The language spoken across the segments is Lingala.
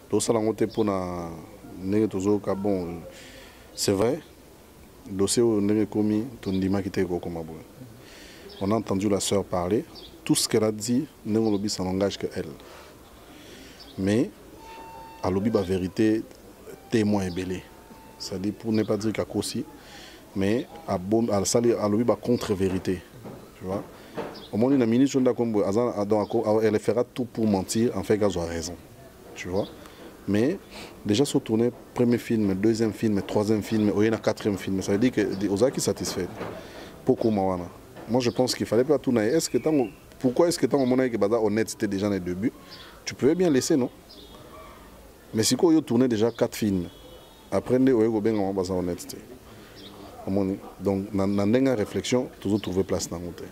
Tout ça, pour bon, c'est vrai. Dossier commis, on a entendu la sœur parler. Tout ce qu'elle a dit, ça n'engage que elle. Mais, à l'objet la vérité, témoin est belé. C'est-à-dire, pour ne pas dire qu'à Kossi, mais à l'objet la contre-vérité. Tu vois? Au moins, la ministre, elle fera tout pour mentir, en fait, qu'elle a raison. Tu vois? Mais déjà sur tourner premier film, deuxième film, troisième film, ou il y a un quatrième film, ça veut dire que aux gens qui sont satisfaits. Pourquoi moi je pense qu'il fallait pas tourner. Pourquoi est-ce que tant moment que bada honnêteté déjà dans les débuts, tu pouvais bien laisser non? Mais si quoi il tourné déjà 4 films, après on a bien en base honnêteté. Donc dans une réflexion, toujours trouver place dans mon temps.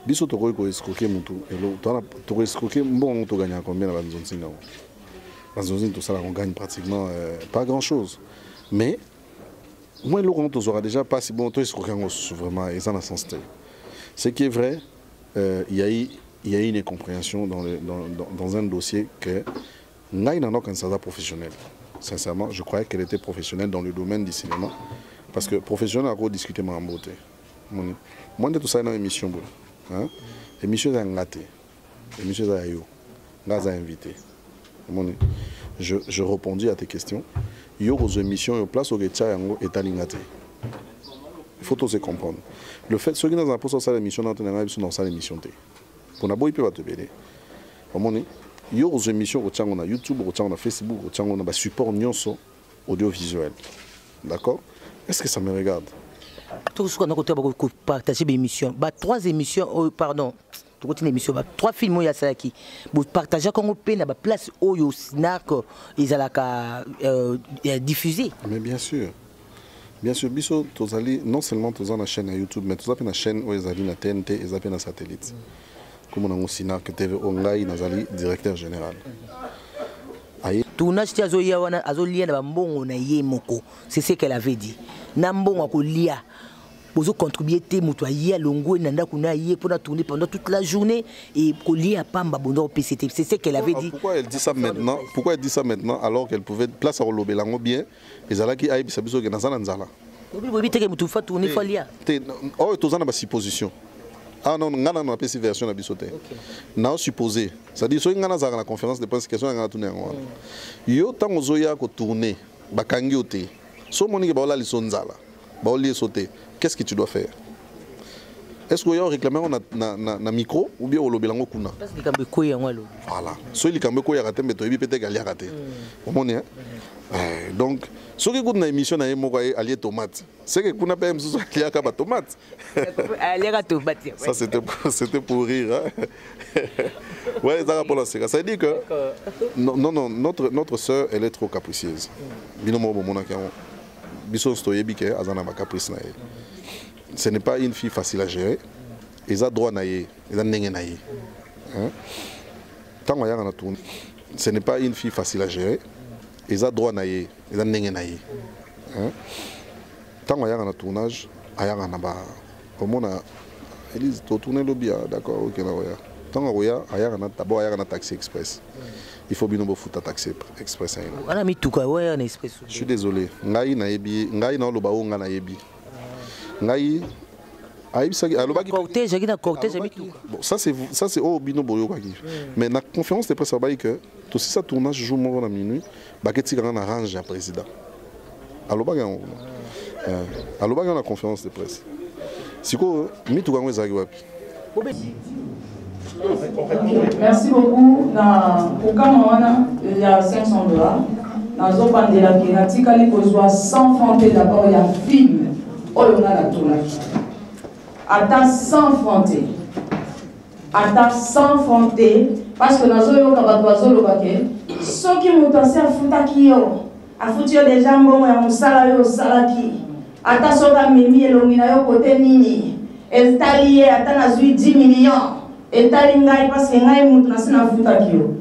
Biso to ko escroquer mutu, et là to escroquer bon to gagner combien dans la zone tout ça, on gagne pratiquement pas grand-chose. Mais, moi, on aura déjà pas si bon, vraiment, ils en ont sens. Ce qui est vrai, il y a eu une incompréhension dans un dossier que nous avons un professionnel. Sincèrement, je croyais qu'elle était professionnelle dans le domaine du cinéma. Parce que professionnel, on a discuté en beauté. Moi, tout ça dans l'émission. L'émission est gâtée. L'émission est invité. Je répondis à tes questions. Il y a des émissions, il y a place où il y a il faut tous se comprendre. Le fait, ceux qui sont dans la émission, sont dans l'émission. Pour ne pas te béler. Il y a des émissions sur YouTube, sur Facebook, sur des supports audiovisuels. D'accord? Est-ce que ça me regarde? Tout ce qu'on a partagé des émissions. 3 émissions, pardon. 3 films il y a ça qui vous partagez quand on peut la place où il ils allaient diffuser. Mais bien sûr biso non seulement dans la chaîne YouTube mais dans la chaîne où ils allaient na TNT ils allaient na satellite comme on a aussi na TV online nazali directeur général tournage ti azoya wana azolia na mbongo na ye moko c'est ce qu'elle avait dit na mbongo akolia vous contribuez mutu aye longo nanda kuna aye pour tourner pendant toute la journée et coller à pamba bondo PCT. C'est ce qu'elle avait dit. Pourquoi elle dit ça maintenant? Pourquoi elle dit ça maintenant alors qu'elle pouvait place à rolober lango bien et zala qui aye bisabiso que nazana nzala. Oui te que mutu fa tourner folia. Oh tozana ba supposition. Ah non ngana na PC version na bisote. Na supposé. Ça dit so ngana zala na conférence de presse question ngana tourner ngwa. Yo tango zoya ko tourner bakangi ote. So monique ba ola lisonzala. Ba oli sauter. Qu'est-ce que tu dois faire? Est-ce qu'il y a un réclamant na micro ou bien au lobby lango kuna? Voilà. So il kambe ko ya raté mais to ebi peut-être gali raté. Omoni hein? Donc ce qui goûte na émission na yemo ko allié tomate. C'est que kuna pa msusu ali aka ba tomate. Allié tomate. Ça c'était pour rire hein. Ouais, ça pour la série. Ça dit que non notre sœur elle est trop capricieuse. Binomo bomona ka ce n'est pas une fille facile à gérer. Ils ont droit à naïe, ils ont n'engé naïe. Tant qu'on y a un tourne, ce n'est pas une fille facile à gérer. Ils ont droit à naïe, ils ont n'engé naïe. Tant qu'on y a un tournage, il y a un abat. Au moins, ils disent tourner le bien, d'accord, ok là. Tant qu'on y a d'abord il y a un taxi express. Il faut bien nous foutre un taxi express. On a mis tout quoi, ouais, un express. Je suis désolé. Ngai na yebi, ngai na loba o nga na yebi. Ngai aïe ça aloba cortège, j'ai na cortège mis tout. Bon, ça c'est au bino boyo quoi qui. Mais na conférence de presse baï que tout ça tournage jour mort na minuit, baketi quand on arrange un président. Aloba ga aloba ga na conférence de presse. Siko mi tout quand on zagi wapi. Merci beaucoup. Pour quand il y a $500. Dans un pandéla qui a dit qu'il faut 100 francs d'abord, il y a un film. Oh, il y a la tournage. Attends 100 francs. Attends 100 francs. Parce que dans un pandéla, ceux qui m'ont pensé à foutre à foutre des jambons et à mon salaire salaki. Attends ceux qui m'ont mis le côté nini. Et t'allié, attends 10 millions. Et talingai parce que ngai mutu nasina futa kio.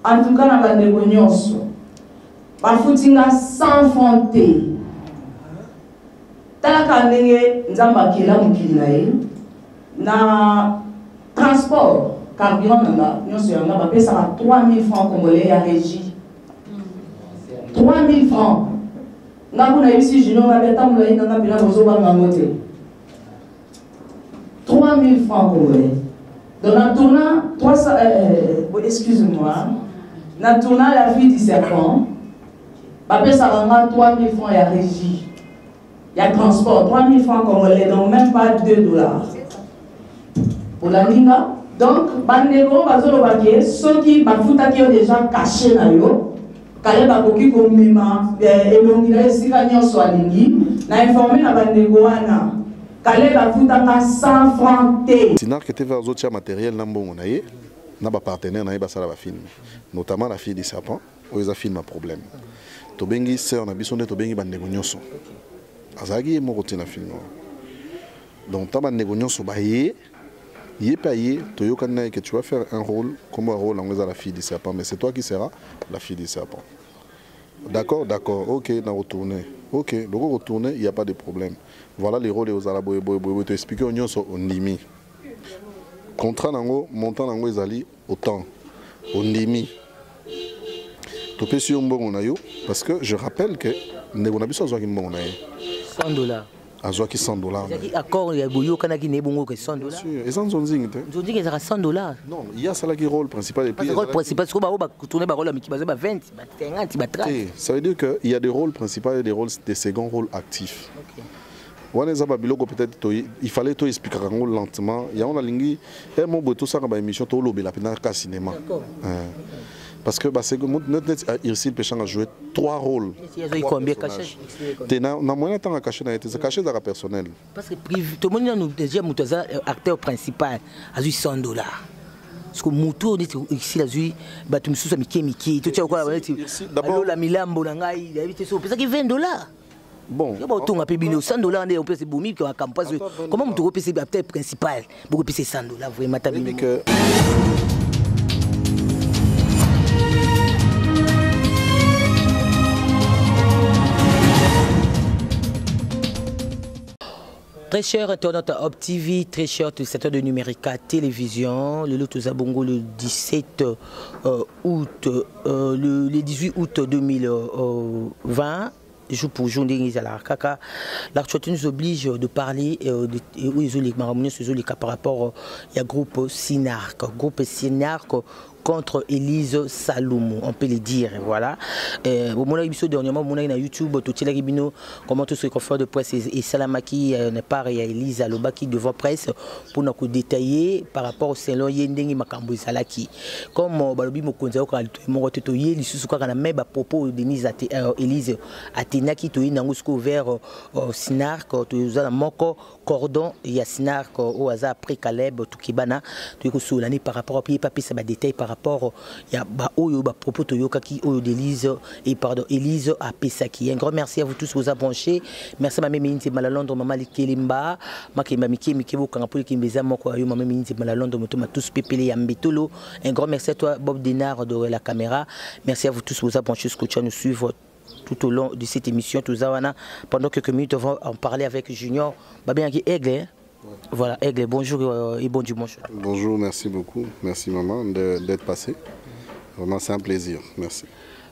En tout cas na bandeko nyonso. Ba futinga 100 francs te. Talaka ndenge nzamba kila mukili na ye na transport carburant nous sommes là, ça va 3000 francs congolais à régie. 3000 francs. Nous avons ici, je n'ai pas de 3000 francs congolais. Donc, dans le tournant, excuse-moi, dans le tournant la fille du serpent, ça va 3000 francs à régie. Il y a transport, 3000 francs congolais, donc même pas 2 dollars. Pour la Linga. Donc, Bandego, ceux qui ont déjà caché dans eux, quand ils ont dit que informé la Bandego, quand 100 francs. Sinar qui était vers les autres matériels, on a des partenaires dans le film, notamment la fille du serpent, où ils ont filmé un problème. Tobengi, c'est un abysson de Tobengi Bandego Nyoso. Azagi est mort au film. Donc, tu as Bandego Nyoso, il est payé, que tu vas faire un rôle comme un rôle en la fille du serpent, mais c'est toi qui seras la fille du serpent. D'accord, d'accord, ok, on a retourné. Ok, donc retourner, il n'y a pas de problème. Voilà les rôles aux Arabes, je te expliquer au Nimi. Contrat nango, montant nango ezali autant. Au Nimi. Tu peux sur un parce que je rappelle que nous avons besoin de $100. Azoaki $100. Accord, il y a Boyo Kanaki Nebongo que $100. Et ça, on dit que il y a $100. Non, il y a ça qui rôle principal. Le rôle principal, c'est que tourner par rôle, mais qui va 20, 50, 30. Ça veut dire qu'il y a des rôles principaux et des rôles, des seconds rôles actifs. Peut-être il fallait tout expliquer lentement. Il y a une ligne, et mon beau ça dans l'émission, tout le la peine à cinéma. Parce que c'est que notre Irsil Péchang a joué 3 rôles. Il y a combien cachés? Tu as moyen de temps à cacher, c'est caché dans la personnel. Parce que tout le monde nous déjà acteur principal a eu $100. Parce que Moutou ici a eu tu me soucies Mickey tout ça quoi d'abord la Milambo nangai il a évité ça parce que $20. Bon, il y a $100 on peut se boumi que campagne comment on peut payer acteur principal pour payer $100 vraiment ta vie. Très cher internaute Hub TV, très cher téléspectateur de Numérica Télévision, le lot Zabongo le 17 août, le 18 août 2020. Jour pour jour, l'actualité nous oblige de parler par rapport au groupe Sinarc. Groupe Sinarc contre Elise Saloumou, on peut le dire, voilà. Mon émission dernièrement, mon na YouTube, tout le monde comment tous les confrères de presse et Salamaki n'est pas et Elise Alobaki devant presse pour nous détailler par rapport au salon Yendengi Makambo Salaki. Comme Balobi Mokonza quand mon rototoye, les sous quand on a même à propos de Elise Athéna qui toye nangusko vers Sinarc, tu as moko cordon il y a Sinarc au hasard après Caleb tout kibana, tu es sur l'année par rapport à papier ça va détail par rapport il y a propos Toyoka qui d'Élise et pardon Élise à Pesaki. Un grand merci à vous tous vous abonnés. Merci à ma mère Malalondre maman Kelimba, Makemba Mikebo Kangapoli Kimbeza moko ayo maman Malalondre motoma tous pepele ya mbetolo. Un grand merci à toi Bob Denard de la caméra. Merci à vous tous vous abonnés que nous suivre tout au long de cette émission pendant quelques minutes on va en parler avec Junior Babiangi Aigle. Voilà, Aigle, bonjour et bon dimanche. Bonjour, merci beaucoup. Merci maman d'être passé. Vraiment, c'est un plaisir. Merci.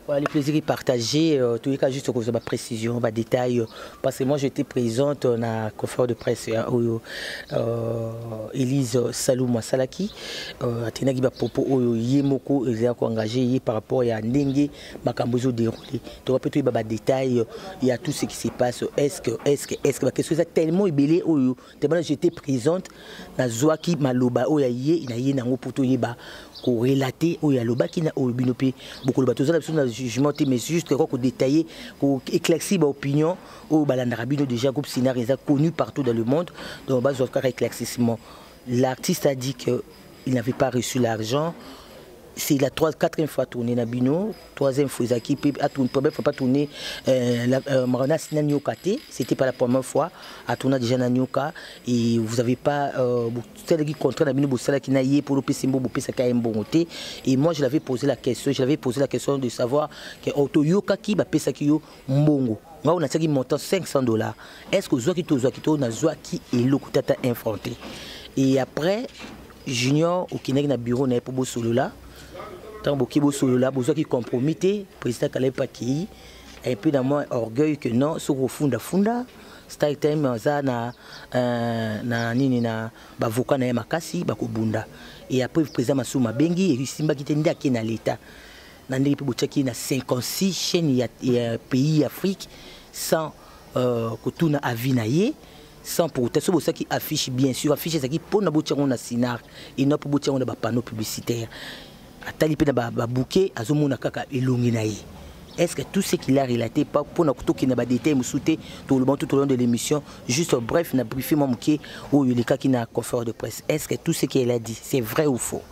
Voilà, le plaisir est partagé. Tous les cas, juste pour ma précision, ma détail. Parce que moi, j'étais présente dans la conférence de presse Elise Saloumou Salaki. Athéna qui va propos Yemoko engagé par rapport à Ndenge Makambozo déroulé. Donc, après tout, il y a des détails. Il y a tout ce qui se passe. Est-ce que parce que c'est tellement ébélé. Tellement j'étais présente dans Zouaki Maloba. Il y a un poto yeba. Relater au yaloba qui n'a au binopé beaucoup de bateaux dans jugement mais juste qu'on détailler qu'on éclaircir l'opinion au balandarabino déjà groupe Sinarc est connu partout dans le monde donc base de éclaircissement l'artiste a dit que il n'avait pas reçu l'argent. C'est la 4e fois tourné na bino, 3e fois qui a tourné première fois pas tourné Marana Sinanyokate, c'était pas la première fois à tourner déjà na Nyoka et vous avez pas celle qui contrat na bino bosala qui naie pour le PCMbo bopesa ka mbongoté et moi je l'avais posé la question de savoir que Otoyoka qui ba pesa ki yo mbongo. Moi on a dit montant $500. Est-ce que Zoaki to na Zoaki et lokutata infronté. Et après Junior au Kenya na bureau na pour solo là tant boki bo solo là besoin qui comprometté président Kalai Paki et puis dans moi orgueil que non sur au funda style time za na nini na bavoka na makasi bakobunda et après président Masuma Bengi et Simba qui tendait à l'état na ndeli pe botaki na 56 chaînes ya pays Afrique sans que tout na avis na ye sans pour autant ce qui affiche bien sûr affiche ça qui pour na botiango na sinar et non pour botiango na ba panneau publicitaire atali pe na ba bouquet azomona kaka elongi na ye. Est-ce que tout ce qu'il a relaté pas pour na kuto qui na ba détail musuté tout le long de l'émission juste bref na briefé mon muké ou le cas qui na conférence de presse, est-ce que tout ce qu'il a dit c'est vrai ou faux?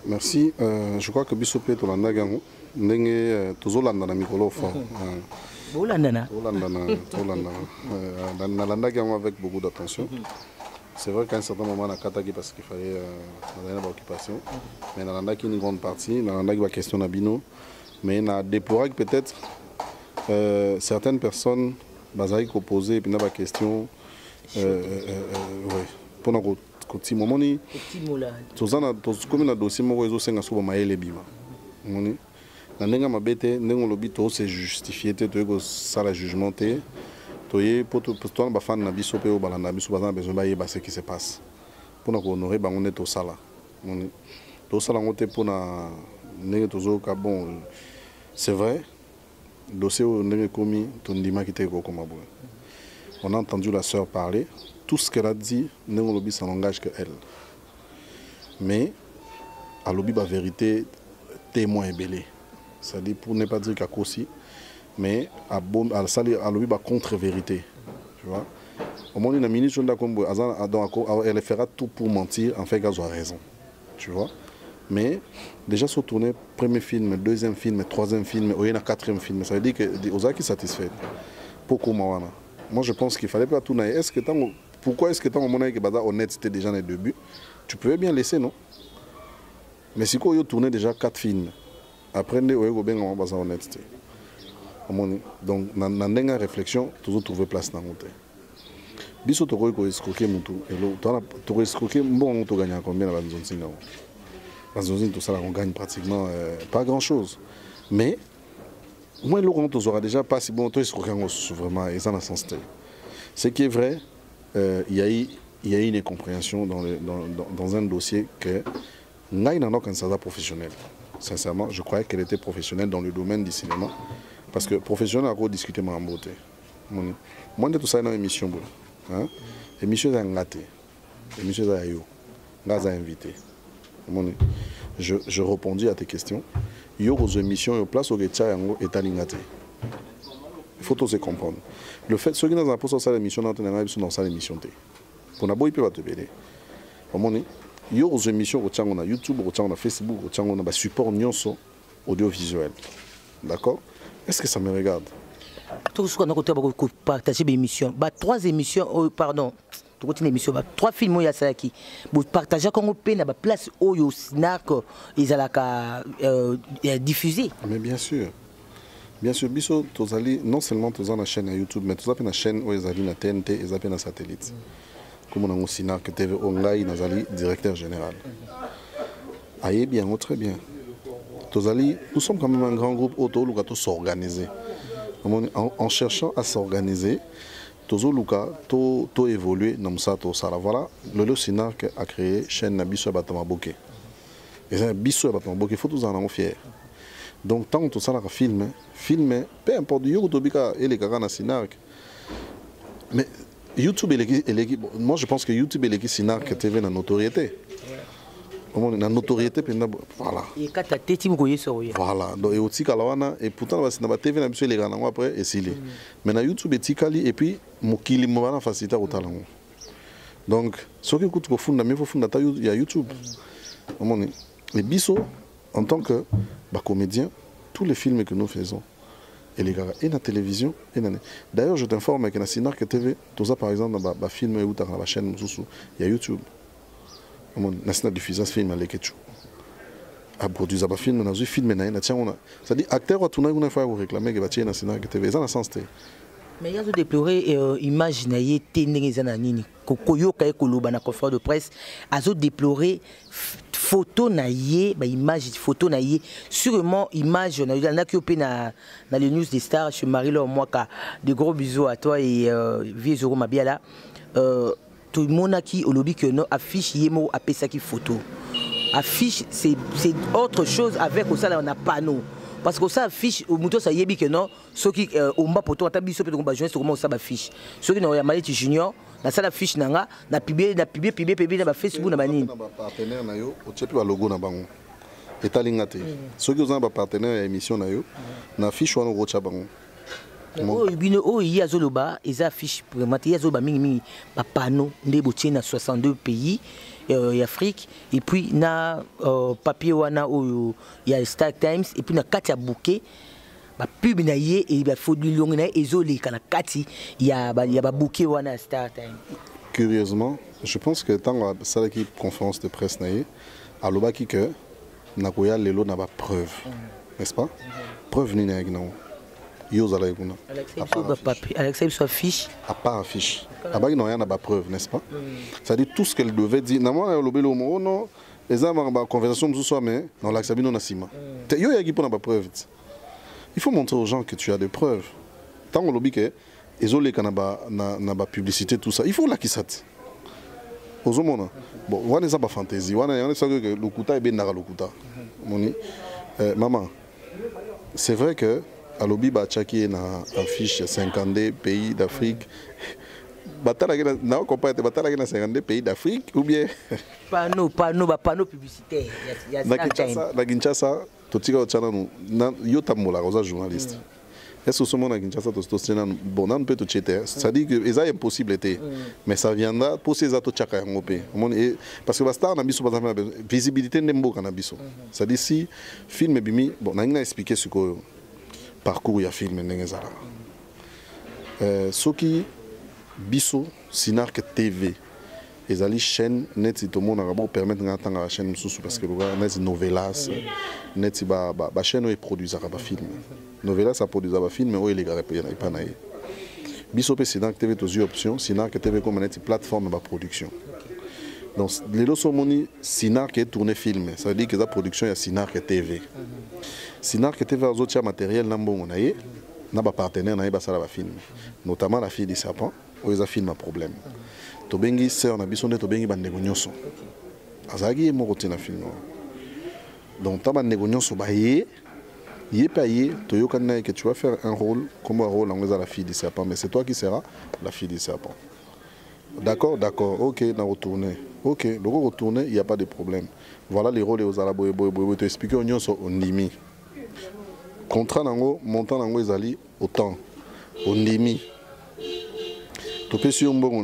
Merci. Je crois que Bissopé Tolanda Gango ndenge tozolanda na mikolo fort. Olandana avec beaucoup d'attention. C'est vrai qu'à un certain moment, on a Kataki parce qu'il fallait une occupation. Mais on a une grande partie, on a une question d'Abino. Mais on a déploré que peut-être certaines personnes ont posé une question. Pendant que petit moment, comme un dossier, na ndenge mabete ndenge lobi to se justifier te to ça la jugement te to ye pour toi ba fan na biso pe o balanda biso bazana besoin ba yeba ce qui se passe pour na honorer bango ne to sala to sala ngote pour na ndenge tozo ka bon c'est vrai dossier ndenge komi to ndima kite ko koma bo on a entendu la sœur parler tout ce qu'elle a dit ndenge lobi ça n'engage que elle mais à lobi ba vérité témoin belé. C'est-à-dire pour ne pas dire qu'à Kossi, mais à l'objet contre-vérité. Tu vois. Au moment où la ministre elle fera tout pour mentir, en fait, elle a raison. Tu vois. Mais déjà, sur tourner premier film, deuxième film, troisième film, ou il y a quatrième film, ça veut dire que aux qui satisfait. Pourquoi moi je pense qu'il fallait pas tourner. Pourquoi est-ce que tant au moment où honnêteté déjà dans les débuts, tu pouvais bien laisser, non? Mais si tu tourné déjà 4 films, après, on a bien honnêteté. Donc, dans la réflexion, toujours trouver place dans le monde. Si tu as escroqué, tu as escroqué, bon, tu gagnes combien dans la zone? Dans la zone, tout ça, on gagne pratiquement pas grand-chose. Mais, moi, tu auras déjà pas si bon, tu as escroqué vraiment, et ça n'a sens. Ce qui est vrai, il y a une incompréhension dans un dossier que nous avons un salaire professionnel. Sincèrement, je croyais qu'elle était professionnelle dans le domaine du cinéma. Parce que professionnel, on a discuté ma beauté. Moi, je tout ça dans l'émission. L'émission est gâtée. L'émission est yo. Gaza invité. Je répondis à tes questions. Il y a des émissions, il place au Getcha et à l'ingate. Il faut tout se comprendre. Le fait, ceux qui n'ont pas ça l'émission, sont dans ça l'émission. Pour n'avoir pas te béder. Il y a des émissions sur YouTube, sur Facebook, sur des supports audiovisuels. D'accord? Est-ce que ça me regarde? Tout ce qu'on a partagé des émissions. 3 émissions, pardon. 3 films, il y a ça qui. Vous partagez quand on paye la place où il y a diffusé. Mais bien sûr. Bien sûr, non seulement dans la chaîne YouTube, mais dans la chaîne où il y a la TNT et la satellite. Comme on a aussi que TV Online, directeur général. Aïe bien, très bien. Nous sommes quand même un grand groupe auto qui s'organiser. En cherchant à s'organiser, tout évoluer dans ça. Voilà, le Sinar a créé chaîne Nabiso Batamaboke. Et c'est Biso Batamaboke, il faut tous en avoir fiers. Donc tant que ça a filmé, peu importe, et les gars Sinar. Mais YouTube moi je pense que YouTube est l'équipe Sinar que TV dans la notoriété. La notoriété, voilà. Voilà. Donc, et pourtant, la TV n'a pas les gars après, et c'est mais na YouTube est Tikali, et puis, Mokili Mwana facilite au talent. Donc, ce qui coûte au fond, il y a YouTube. Les Bissot, en tant que comédien, tous les films que nous faisons, et les gars, et la télévision, et d'ailleurs, je t'informe que dans Sinar TV, tout ça par exemple, dans le film ou dans la chaîne, il y a YouTube. On a diffusé ce film à l'équipe. A produit un film, on a filmé, c'est-à-dire acteur a tourné une fois pour réclamer que va tirer dans Sinar TV, ça n'a sens. Mais il y a déploré image na ye tendenge za nini koyoka ekoloba na conférence de presse azo déplorer photo na ye ba image photo na ye sûrement image na na ki opé na les news des stars chez Marie-Laure Mwaka. De gros bisous à toi et vieux Zoro Mabiala. Tout le monde qui au lobby que non affiche yemo apesa ki photo affiche c'est autre chose avec au ça on a panneau. Parce que ça affiche au mouton ça yebi que non ceux qui au mba poto ta biso peut combat joindre comment ça affiche ceux qui n'ont Maleti Junior na ça affiche nanga na publier na Facebook na banini partenaire na yo o tchepi ba logo na bango etalinga te ceux qui ont ba partenaire émission na yo na affiche wana rocha bango oh bino oh il y a zoloba ils affiche vraiment il y a zoloba mingi ba panneau ndebotie na 62 pays Afrique et puis na papier wana il y a Star Times et puis na Katia Bouquet ba pub na ye et ba faut du long na ezoli kana kati il y a ba bouquet wana Star Times. Curieusement, je pense que tant ça l'équipe conférence de presse na ye aloba ki que na koya lelo na ba preuve n'est-ce pas preuve ni na gna yo zala yuna Alexei soit fiche à part affiche abaki non yana ba preuve n'est-ce pas c'est-à-dire tout ce qu'elle devait dire na moi lobelo mo non eza ba conversation nous soit mais dans l'axabino na sima yo yaki pour na ba preuve il faut montrer aux gens que tu as des preuves tant on lobby que ezole kana ba na ba publicité tout ça il faut la kisat ozomona bon wana eza ba fantaisie wana yana ça que lokuta e ben na lokuta moni maman c'est vrai que à lobby bachaki na affiche 52 pays d'Afrique batala na comparer batala na 52 pays d'Afrique ou bien panneau publicitaire na Kinshasa totika otchana na yo tamola oza journaliste est-ce que ce monde à Kinshasa to bon on peut te cheter ça dit que c'est impossible mais ça viendra pour ces autres chaka ngopé parce que basta na biso par exemple visibilité ndemboka na biso ça dit si film bimi bon na ngina expliquer ce que parcours ya film ndengezala soki biso Sinark TV ezali chaîne net to mona rabo permettre ngatanga la chaîne mususu parce que le net novelas net ba chaîne et produisera ba film novelas ça produisera ba film mais il est garé pas na biso pe Sinark TV to option Sinark TV comme net plateforme ba production donc les lots sont moni Sinark est tourné film ça veut dire que la production ya Sinark TV Sinark TV az autres matériel na mbongo na ye na ba partenaire na ye ba sala ba film notamment la fille des serpents où ils a film un problème tobengi sœur na biso nde tobengi ba ndeko nyonso azaki mo kotina film donc ta ba ndeko nyonso ba ye payé toyokana que tu vas faire un rôle comme un rôle en la fille des serpents mais c'est toi qui seras la fille des serpents. D'accord, ok, on a retourné. Ok, donc on retourne, il n'y a pas de problème. Voilà les rôles aux Arabes, je te explique, on est au Nimi. Contrat nango, montant nango ezali autant. Au Nimi. Tu peux sur un bon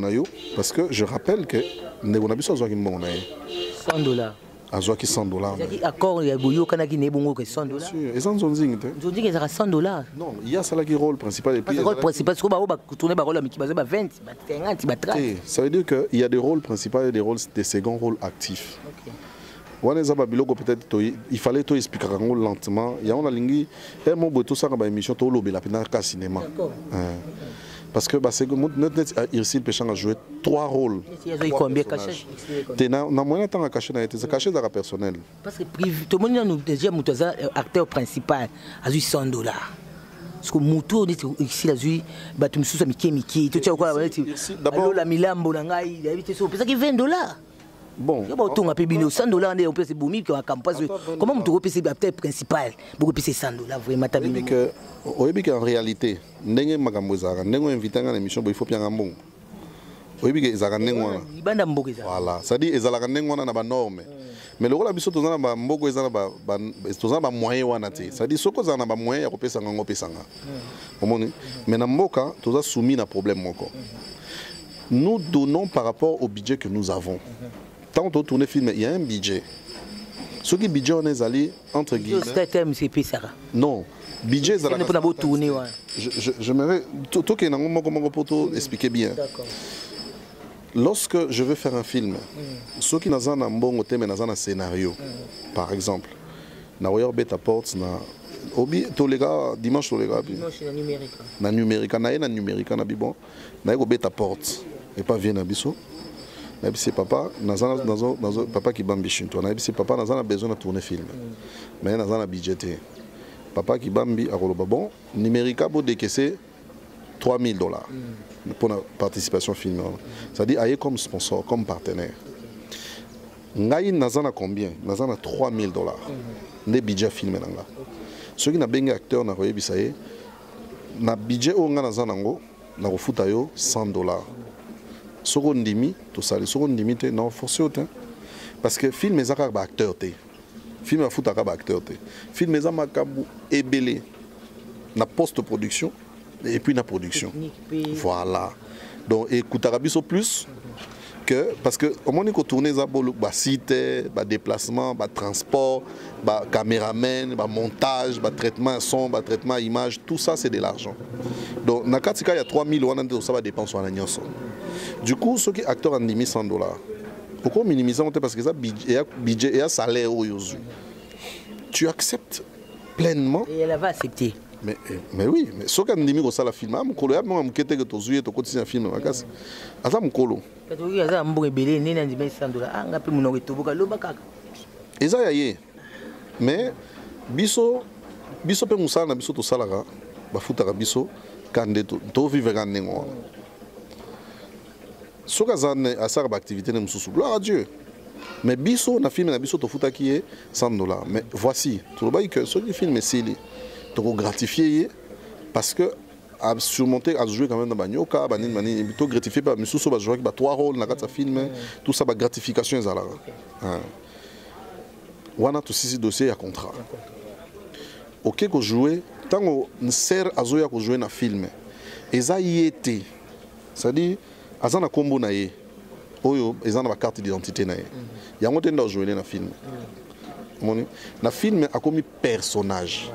parce que je rappelle que nous avons besoin de $100. Azoaki $100. Accord, il y a Boyo Kanaki Nebongo que $100. Et sans zonzing. Je dis qu'ils ont $100. Non, il y a ça là qui rôle principal. Et puis le rôle principal, c'est que tourner par rôle, mais qui va 20, 50, 30. Ça veut dire qu'il y a des rôles principaux et des rôles, des seconds rôles actifs. Peut-être il fallait tout expliquer lentement. Il y a un lingui, et mon beau tout ça dans émission tout l'obé la peine qu'à cinéma. Parce que c'est que notre Irsil Péchang a joué 3 rôles. Il y a combien caché? Tu as moyen de temps à cacher, c'est caché dans la personnel. Parce que tout le monde nous déjà acteur principal a eu $100. Parce que Moutou ici a eu Batum Sousa Miki, tout ça quoi d'abord la Milambo Nangai, il a évité ça. Parce que $20. Bon, on a payé $100 on peut se boumir qu'on campagne. Comment on peut payer l'acteur principal pour payer $100 vraiment tabi que en réalité ndenge makambo ezaka ndenge invité à l'émission il faut bien ngambongo oyebi ke ezaka ndenge wana libanda mboko ezaka voilà ça dit ezalaka ndenge wana na ba norme mais le rôle biso tozana ba mboko ezana ba tozana ba moyen wana te ça dit soko zana ba moyen ya kopesa ngango pesanga omoni mais na mboka toza soumis na problème moko nous donnons par rapport au budget que nous avons tant on tourne film il y a un budget ce qui budget on est allé entre guillemets non budget j'aimerais tout que comment pour expliquer bien. Lorsque je veux faire un film, ceux qui n'ont pas un bon thème, un scénario, par exemple, na Royer Beta Ports na Obi tolega dimanche tolega bi. Dimanche na numérique. Na numérique na numérique na bibon. Na ko beta porte et pas vient na biso. Na bisi papa nazana papa qui bambi chinto. Na bisi papa nazana besoin de tourner film. Mais nazana budget. Papa qui bambi a rolo bon numérique bo décaisser $3,000 pour la participation film. C'est-à-dire aille comme sponsor, comme partenaire. Ngai nazana combien? Nazana $3,000. Ne budget film nanga. Ceux qui na benga acteur na royebi saye na budget o nga nazana ngo na kofuta yo $100. Soko ndimi to sali soko ndimi te na forcer te parce que film ezaka ba acteur te. Film afuta ka ba acteur te. Film ezama kabu ebele na post-production et puis la production. Voilà. Donc écoutez biso plus que parce que au moment où tourner ça pour le site, déplacement, transport, caméraman, montage, traitement son, traitement image, tout ça c'est de l'argent. Donc dans il y a 3,000 € ça va dépenser en agence. Du coup ceux qui acteurs en mis $100. Pourquoi minimiser parce que ça budget et salaire tu acceptes pleinement. Et elle va accepter. Mais oui, mais ce qu'on dit que la film, je suis un peu de temps, je suis un film. Je suis un peu et ça y est. Mais biso pe musana biso to salaga ba futaka biso kande to vivre kan nengo. Soka zane asara ba activité ne mususu. Gloire à Dieu. Mais biso na film na biso to futa qui est $100. Mais voici, tout le bail que ce qui film est sili. To gratifier parce que à surmonter à jouer quand même dans banyoka banini plutôt gratifier par mususu ba jouer ba 3 rôles na kata film tout ça ba gratification ezala. Wana to sisi dossier ya contrat. OK ko jouer tango nser azoya ko jouer na film. Eza yete. C'est-à-dire azana kombo na ye. Oyo ezana ba carte d'identité na ye. Yango tenda jouer na film. Moni na film a commis personnage.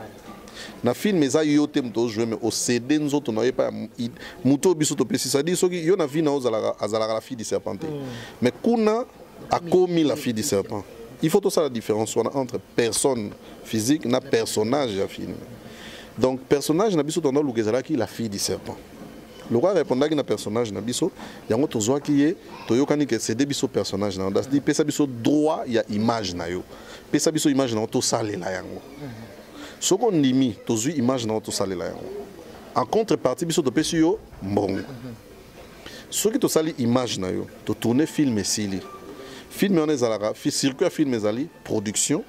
Na film eza yote mto jouer mais au CD nzoto na pas muto biso to pesi ça dit soki yo na vie na azala la fille du serpent. Mais kuna a commis la fille du serpent. Il faut tout ça la différence entre personne physique et personnage de film. Donc personnage na biso tondo lugezala ki la fille du serpent. Le roi répondait que personnage na biso yango tozoa ki ye toyokani que c'est des biso personnage na on dit pesa biso droit ya image na yo. Pesa biso image na to salela yango. Ce qu'on dit, tu image dans tout ça en contrepartie, biso to pesi yo bon. Ce qui to sali image na yo, to tourner film et sili. Film on ezalaka, circuit film ezali production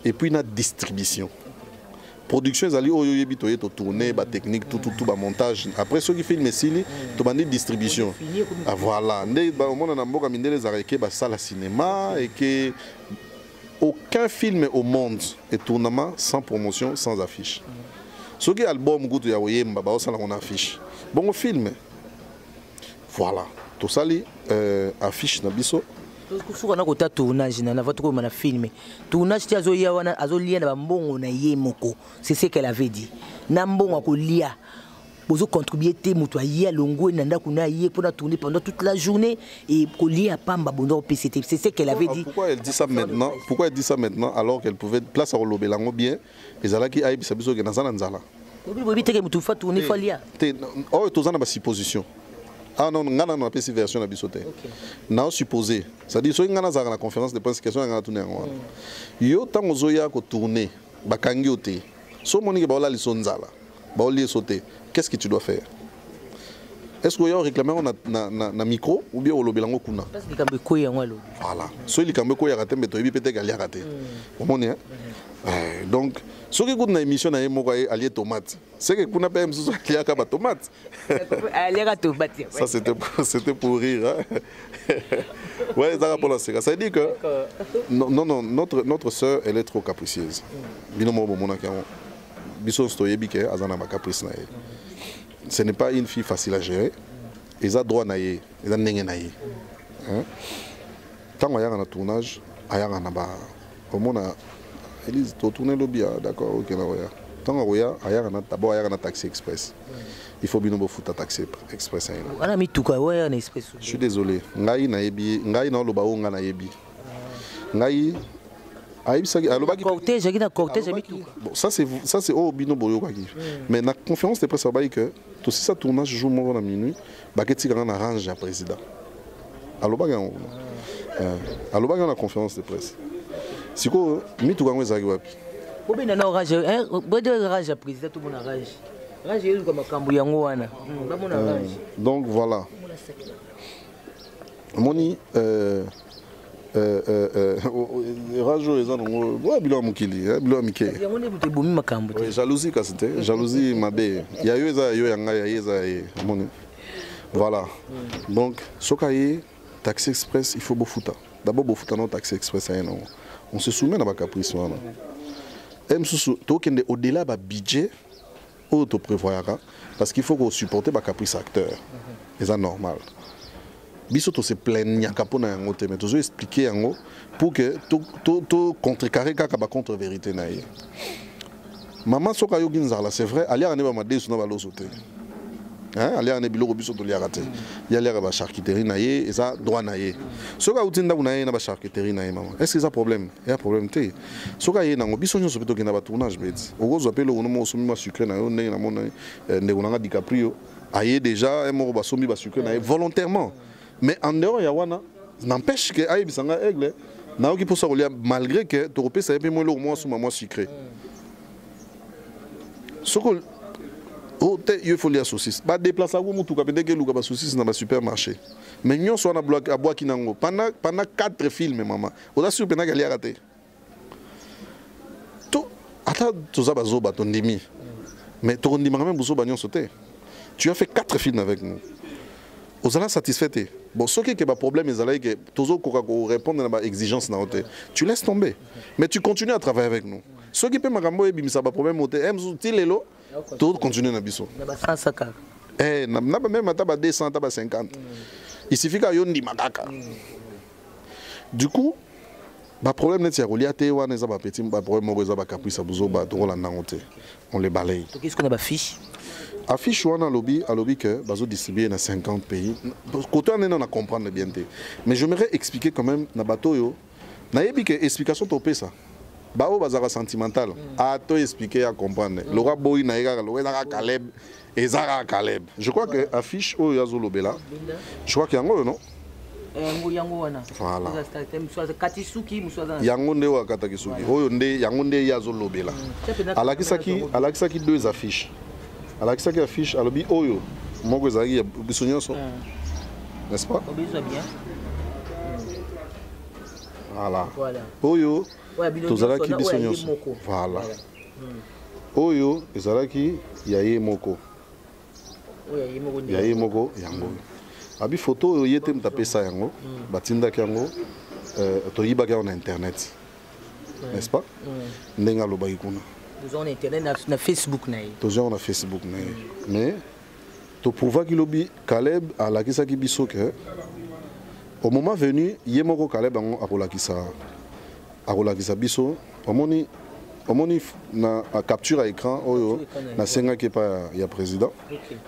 et puis na distribution. Production ezali oyo yebi to yeto tourner ba technique tout ba montage. Après ce qui film et sili, to bandi distribution. Ah voilà, ndé ba mona na mboka mindele ezalaka ba sala cinéma et que aucun film au monde est tournement sans promotion, sans affiche. Ce qui est album, goût ya oyemba, ba osala on affiche. Bon film. Voilà. Tout ça li affiche na biso. Soka na kota tournage na votre comme na film. Tournage ti azoya wana azolia na mbongo na ye moko. C'est ce qu'elle avait dit. Na mbongo ko lia. Bozo contribuer te muto ya longo nanda kuna ye pour tourner pendant toute la journée et coller à pamba bondo PCT. C'est ce qu'elle avait dit. Pourquoi elle dit ça maintenant? Pourquoi elle dit ça maintenant alors qu'elle pouvait place à Olobelango bien et zalaki aïbi sabiso ke nazana nzala. Obi bobi te ke muto fa tourner folia. Oh tozana ba supposition. Ah non, ngana na pesi version na biso te. Na supposé. C'est-à-dire so ngana za na conférence de presse question ngana tourner ngwana. Yo tango zoya ko tourner bakangi ote. So monique ba ola lisonzala. Ba oli sauter. Qu'est-ce que tu dois faire? Est-ce que vous avez réclamé un micro ou bien au lobelango kuna? Voilà. Soit il kambe koya raté mais toi il peut-être aller raté. Comment donc ce qui coûte une émission na yemo ko allié tomate. C'est que kuna pas msusu allié ka tomate. Allié ka tomate. Ça c'était pour rire hein. Ouais, ça pour la série. Ça dit que non notre sœur elle est trop capricieuse. Binomo bomona ka biso stoyebi ke azana ba caprice na ye. Ce n'est pas une fille facile à gérer. Ils ont droit à y ils ont n'engagé naïe. Tant qu'on y a un tournage, il y a un bas. Au moins, ils disent tourner le bien, d'accord, ok là ouais. Tant qu'on y a un d'abord il y a un taxi express. Il faut bien nous foutre un taxi express. On a mis tout quoi, ouais, un express. Je suis désolé. Ngai na yebi, ngai na lo baou nga na yebi. Ngai cortège qui na cortège bon ça c'est au bino boyo quoi qui mais na conférence de presse ba que tout ça tournage jour moko na minuit ba que tika na arrange ya président aloba na conférence de presse siko mi tu kango ezaki wapi bobina na orange bodo orange ya président tout mon orange orange yelu comme makambo yango wana ba mon orange donc voilà moni rajo eza nango boya bilo mokili bilo mike yango ne buté bomi makambo te jalousie kasite jalousie mabe ya yo eza yo yanga ya eza moni voilà donc sokaye taxi express il faut bofuta d'abord bofuta non taxi express non on se soumet na ba caprice wana msusu to kende au-delà ba budget auto prévoyaka parce qu'il faut qu'on supporter ba caprice acteur c'est normal biso to se plaignaka pona yango te mais to expliquer yango pour que to contrecarrer kaka ba contre vérité na ye maman soka yo ginzala c'est vrai ali ane ba madesu na ba loso te hein ali ane biloko biso to liaka te ya liaka ba charcuterie na ye eza droit na ye soka utinda kuna ye na ba charcuterie na ye maman est-ce que ça problème ya problème te soka ye nango biso nyonso peto kina ba tournage beti okozo apelo ono mo somi ma sucre na yo ndenge na mona ndeko nanga DiCaprio aye déjà un moko ba somi ba sucre na ye volontairement. Mais en dehors, il y a wana, n'empêche que aïe bisanga aigle, n'a aucun pour ça malgré que tu repères ça et puis moi le moins sous moi sucré. Ce que il faut les saucisses. Bah déplacer à vous tout cas dès que le gars saucisses dans le supermarché. Mais nous sommes à bloc à bois qui n'ango pendant 4 films maman. On a su pendant qu'elle y a raté. Tout attends tout ça bazo baton demi. Mais tu rendis même bozo bagnon sauté. Tu as fait 4 films avec nous. Vous allez satisfait. Bon, ce qui est le problème, c'est que toujours répondre à nos exigences, tu laisses tomber. Mais tu continues à travailler avec nous. Ce qui peut me ramener, c'est un problème. Tu continues à biso. Eh, même à 200, 250. Il suffit qu'il y ait un magaka. Du coup, le problème c'est que on les balaye. Qu'est-ce qu'on a affiche? Affiche wana lobby que bazo distribuer dans 50 pays. Côté on a comprendre bien té. Mais j'aimerais expliquer quand même na bato yo. Na yebi que explication topé ça. Ba o bazara sentimental. A to expliquer à comprendre. Lora boy na ega lo ezaka Caleb, ezaka Caleb. Je crois que affiche o yazo lobela. Je crois qu'il y a ngo non. Yango wana. Voilà. Katisuki muswaza. Yango nde wa katakisuki. Oyo nde yango nde yazo lobela. Alakisaki 2 affiches. Alors que ça qui affiche à l'objet Oyo, moi que ça y a besoin de n'est-ce pas? Voilà. Oyo, tous allez qui besoin voilà. Oyo, ils allez qui y a moko. Y a moko yango. Abi photo Oyo yete m'taper ça yango, batinda yango, to yiba en internet, n'est-ce pas? N'enga lo baikuna. Nous avons internet na Facebook na. Nous avons Facebook na. Mais to pouvoir qu'il obi Caleb à la kisa ki biso que au moment venu yemoko Caleb a la kisa biso omoni na capture à écran oyo na senga ki pa ya président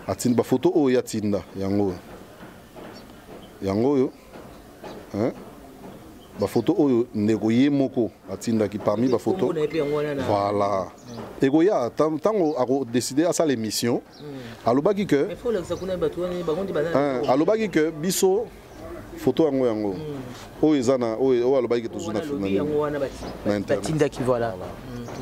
atinda ba photo o ya tinda yango yo hein ba photo oyo ndeko yemoko atinda ki parmi ba photo voilà egoya tango a décidé à ça l'émission alobaki que alobaki que biso photo yango oyo ezana oyo alobaki que tozuna na internet qui voilà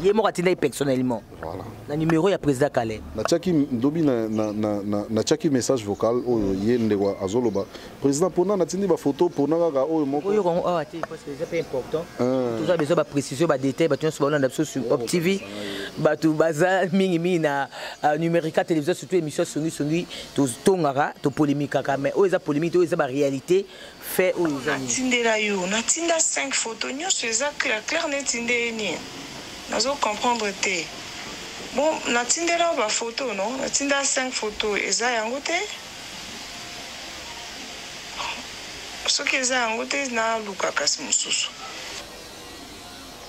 yemoko atinda personnellement voilà na numéro ya président Caleb na chaki ndobi na chaki message vocal oyo yende kwa azoloba président pona na tindi ba photo pona kaka oyo moko oyo ko ati parce que c'est pas important tout ça besoin ba précision ba détail ba tient sur ba sur Op TV ba tout baza mingi na numérique télévision surtout émission songi to tongara to polémique kaka mais oyo za polémique oyo za ba réalité fait oyo za tindela yo na tinda 5 photos nyonso eza clair net ndeni nazo comprendre te. Bon, natindela ba photo non, natinda 5 photos eza yango te. Soki eza yango te na luka kasi mususu.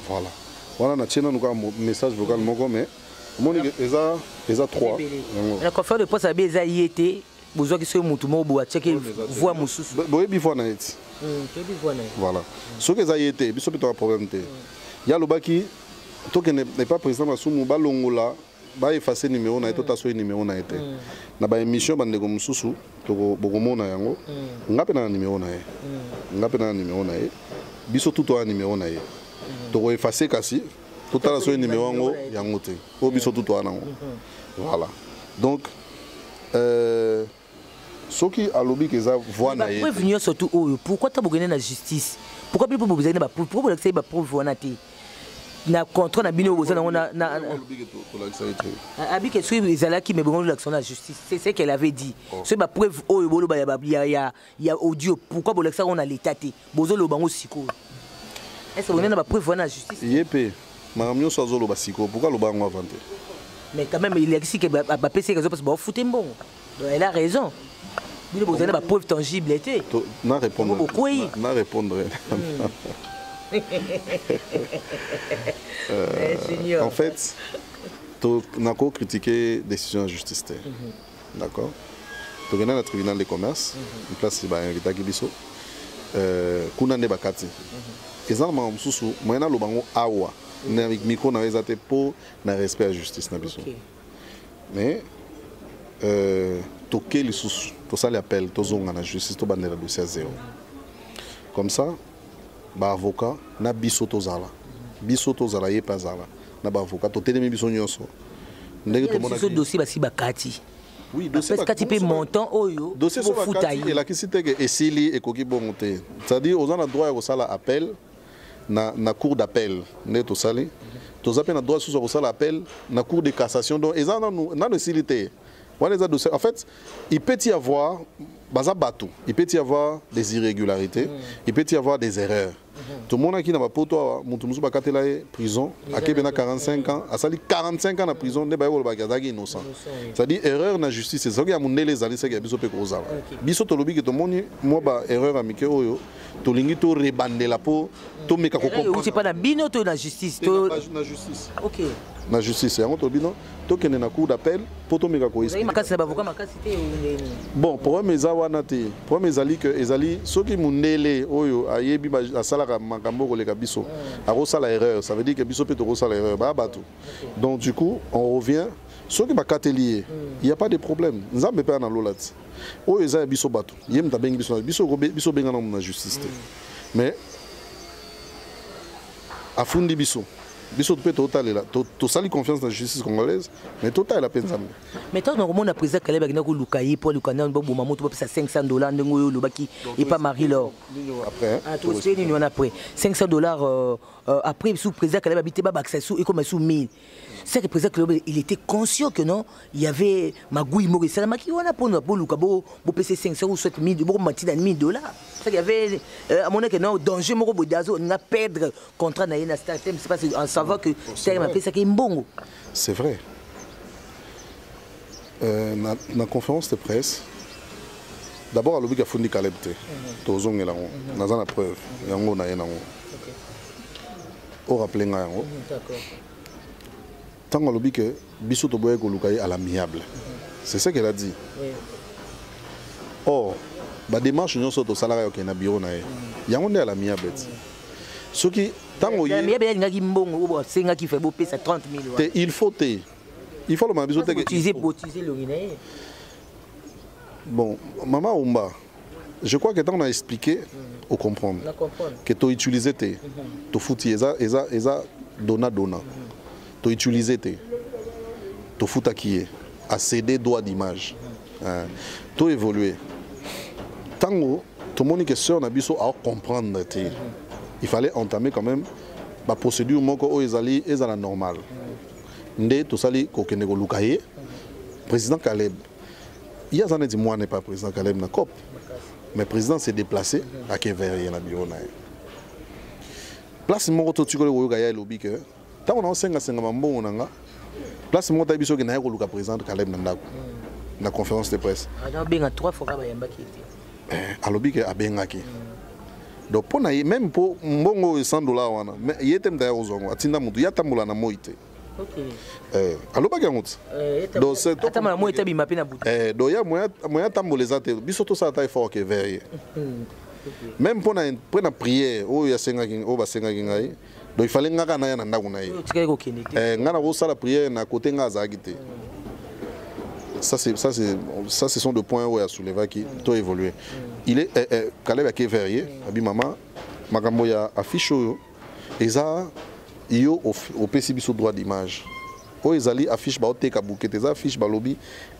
Voilà. Voilà na tena nuka message vocal moko mais moni eza 3. La conférence de presse abi eza yete, bozo ki so mutu mo bo atcheke voix mususu. Boye bi voix na eti. Boye bi voix na. Voilà. Soki eza yete, biso peto problème te. ya lobaki to que n'est pas président Masumu balongola ba effacer numéro na to taso numéro na été na ba émission bande ko mususu to bokomona yango ngape na numéro na ye ngape na numéro na ye biso tout to numéro na ye to ko effacer kasi to taso numéro yango te o biso tout to nango voilà donc ce qui a lobby que ça voit na ye prévenir surtout pourquoi tu as besoin de la justice pourquoi vous besoin de pourquoi vous avez preuve on a été na contrat na bino besoin na abi que soit ezala qui me besoin de l'action de la justice c'est ce qu'elle avait dit c'est ba preuve bolo ba ya audio pourquoi vous ça on a l'état té bozo lo bango siko est-ce que vous na ba preuve on a justice yepé maramio so zo lo ba siko pourquoi lo bango inventé mais quand même il existe que ba PC parce que ba fouter bon elle a raison bino besoin na ba preuve tangible té na répondre na répondre en fait, on a critiqué la décision de justice. D'accord. Tu as le tribunal de commerce, une place qui est invité à Kibiso. Kuna ne bakati. Exactement, mususu, moi na lobango awa. Avec micro na ezate pour na respect à la justice na biso. Mais toquer les sous, tout ça l'appel, tout zonga na justice, tout bandera dossier à zéro. Comme ça. Ba avocat na biso tozala ye pazala na ba avocat to telemi biso nyonso ndenge to mona dossier basi bakati oui dossier bakati pe montant oyo dossier so bakati et la kisite que esili ekoki bonté c'est-à-dire aux a droit ya kosala appel na cour d'appel ne to sali to zape na droit so kosala appel na cour de cassation donc eza na necessité en fait il peut y avoir il peut y avoir des irrégularités, il peut y avoir des erreurs. Tout le monde qui n'a pas poto, prison, à 45 ans, à 45 ans en prison, n'est pas innocent. C'est-à-dire erreur dans la justice, c'est ça qui a monté les années, c'est qui a besoin de causer. Biso to lobi que tout le monde, moi erreur à Mickey Oyo, to lingi to rebander la peau, to meka comprendre. C'est pas la bino to la justice, to la justice. OK. La justice, c'est un autre bino, to que na cour d'appel, pour to meka ko expliquer. Bon, problème ezawana te. Problème ezali que ezali soki mundele oyo ayebi asala makambo koleka biso. Arosala erreur, ça veut dire que biso peut to rosala erreur ba bato. Donc du coup, on revient soki ba katelier, il y a pas de problème. Nzambe pe na lolati. Oyo eza biso bato. Yem ta bengi biso benga na justice. Mais afundi biso biso peut total là to sali confiance dans la justice congolaise mais total la peine ça mais tant normalement na président Kaleb na ko lukayi pour lukana bo mamoto pa $500 ndengo lo baki et pas Marie Laure après tout c'est ni on après $500 après sous président Kaleb habité ba accès et comme sous 1000 c'est que le président Kaleb il était conscient que non il y avait Magui Maurice la maki on a pour lukabo bo PC 500 ou 7000 bo mati dans $1000 c'est qu'il y avait à mon que non danger moko bodazo na perdre contrat na ina startem c'est pas en savoir que c'est m'a fait ça qui est bon. C'est vrai. Na conférence de presse d'abord à l'objet a fourni Kaleb te tozong et là on a la preuve yango na yango au rappeler nga yango d'accord tant à l'objet que biso to boye ko lukayi à l'amiable c'est ce qu'elle a dit or ba démarche nyonso to salaire ok na bureau na ye yango nde à l'amiable ce qui tango ye bien ngaki mbongo bo senga ki fait bo pesa 30 000 il faut le mabiso te utiliser le bon maman Omba je crois que tant on a expliqué au comprendre que tu utiliser te tu fouti eza dona tu utiliser te tu futa qui a céder droit d'image tu évoluer tango tout le monde que sœur na biso à comprendre te il fallait entamer quand même la procédure moko ezali ezala normal ndé to sali ko kende ko lukaye président Kaleb il y a zané dit moi n'est pas président Kaleb na COP mais président s'est déplacé à Kever na bureau na place moko to tikole ko gaya lobi que tant on a senga mbongo nanga place moko ta biso ke na ko luka président Kaleb na ndako na conférence de presse ana benga 3 fois ba yamba ki a lobi que abengaki donc pour même pour mbongo $100 wana mais yetem da yozongo atinda mutu yatamula na moite aloba kangout donc c'est atama moite bi mapina butu donc ya moya tamboleza te biso to sa ta effort que veille même pour na prière o ya senga king o ba senga king ai Donc il fallait que ngaka na ya na ndako na ye. Ngana ko sala prière na côté ngaza gité. Ça ce sont des points où il a soulevé qui ont évolué. Il est Caleb a verrier, abi maman makambo ya affiche yo et ça yo au PCB sur droit d'image. O ezali affiche ba oteka bouquet ça affiche ba lobby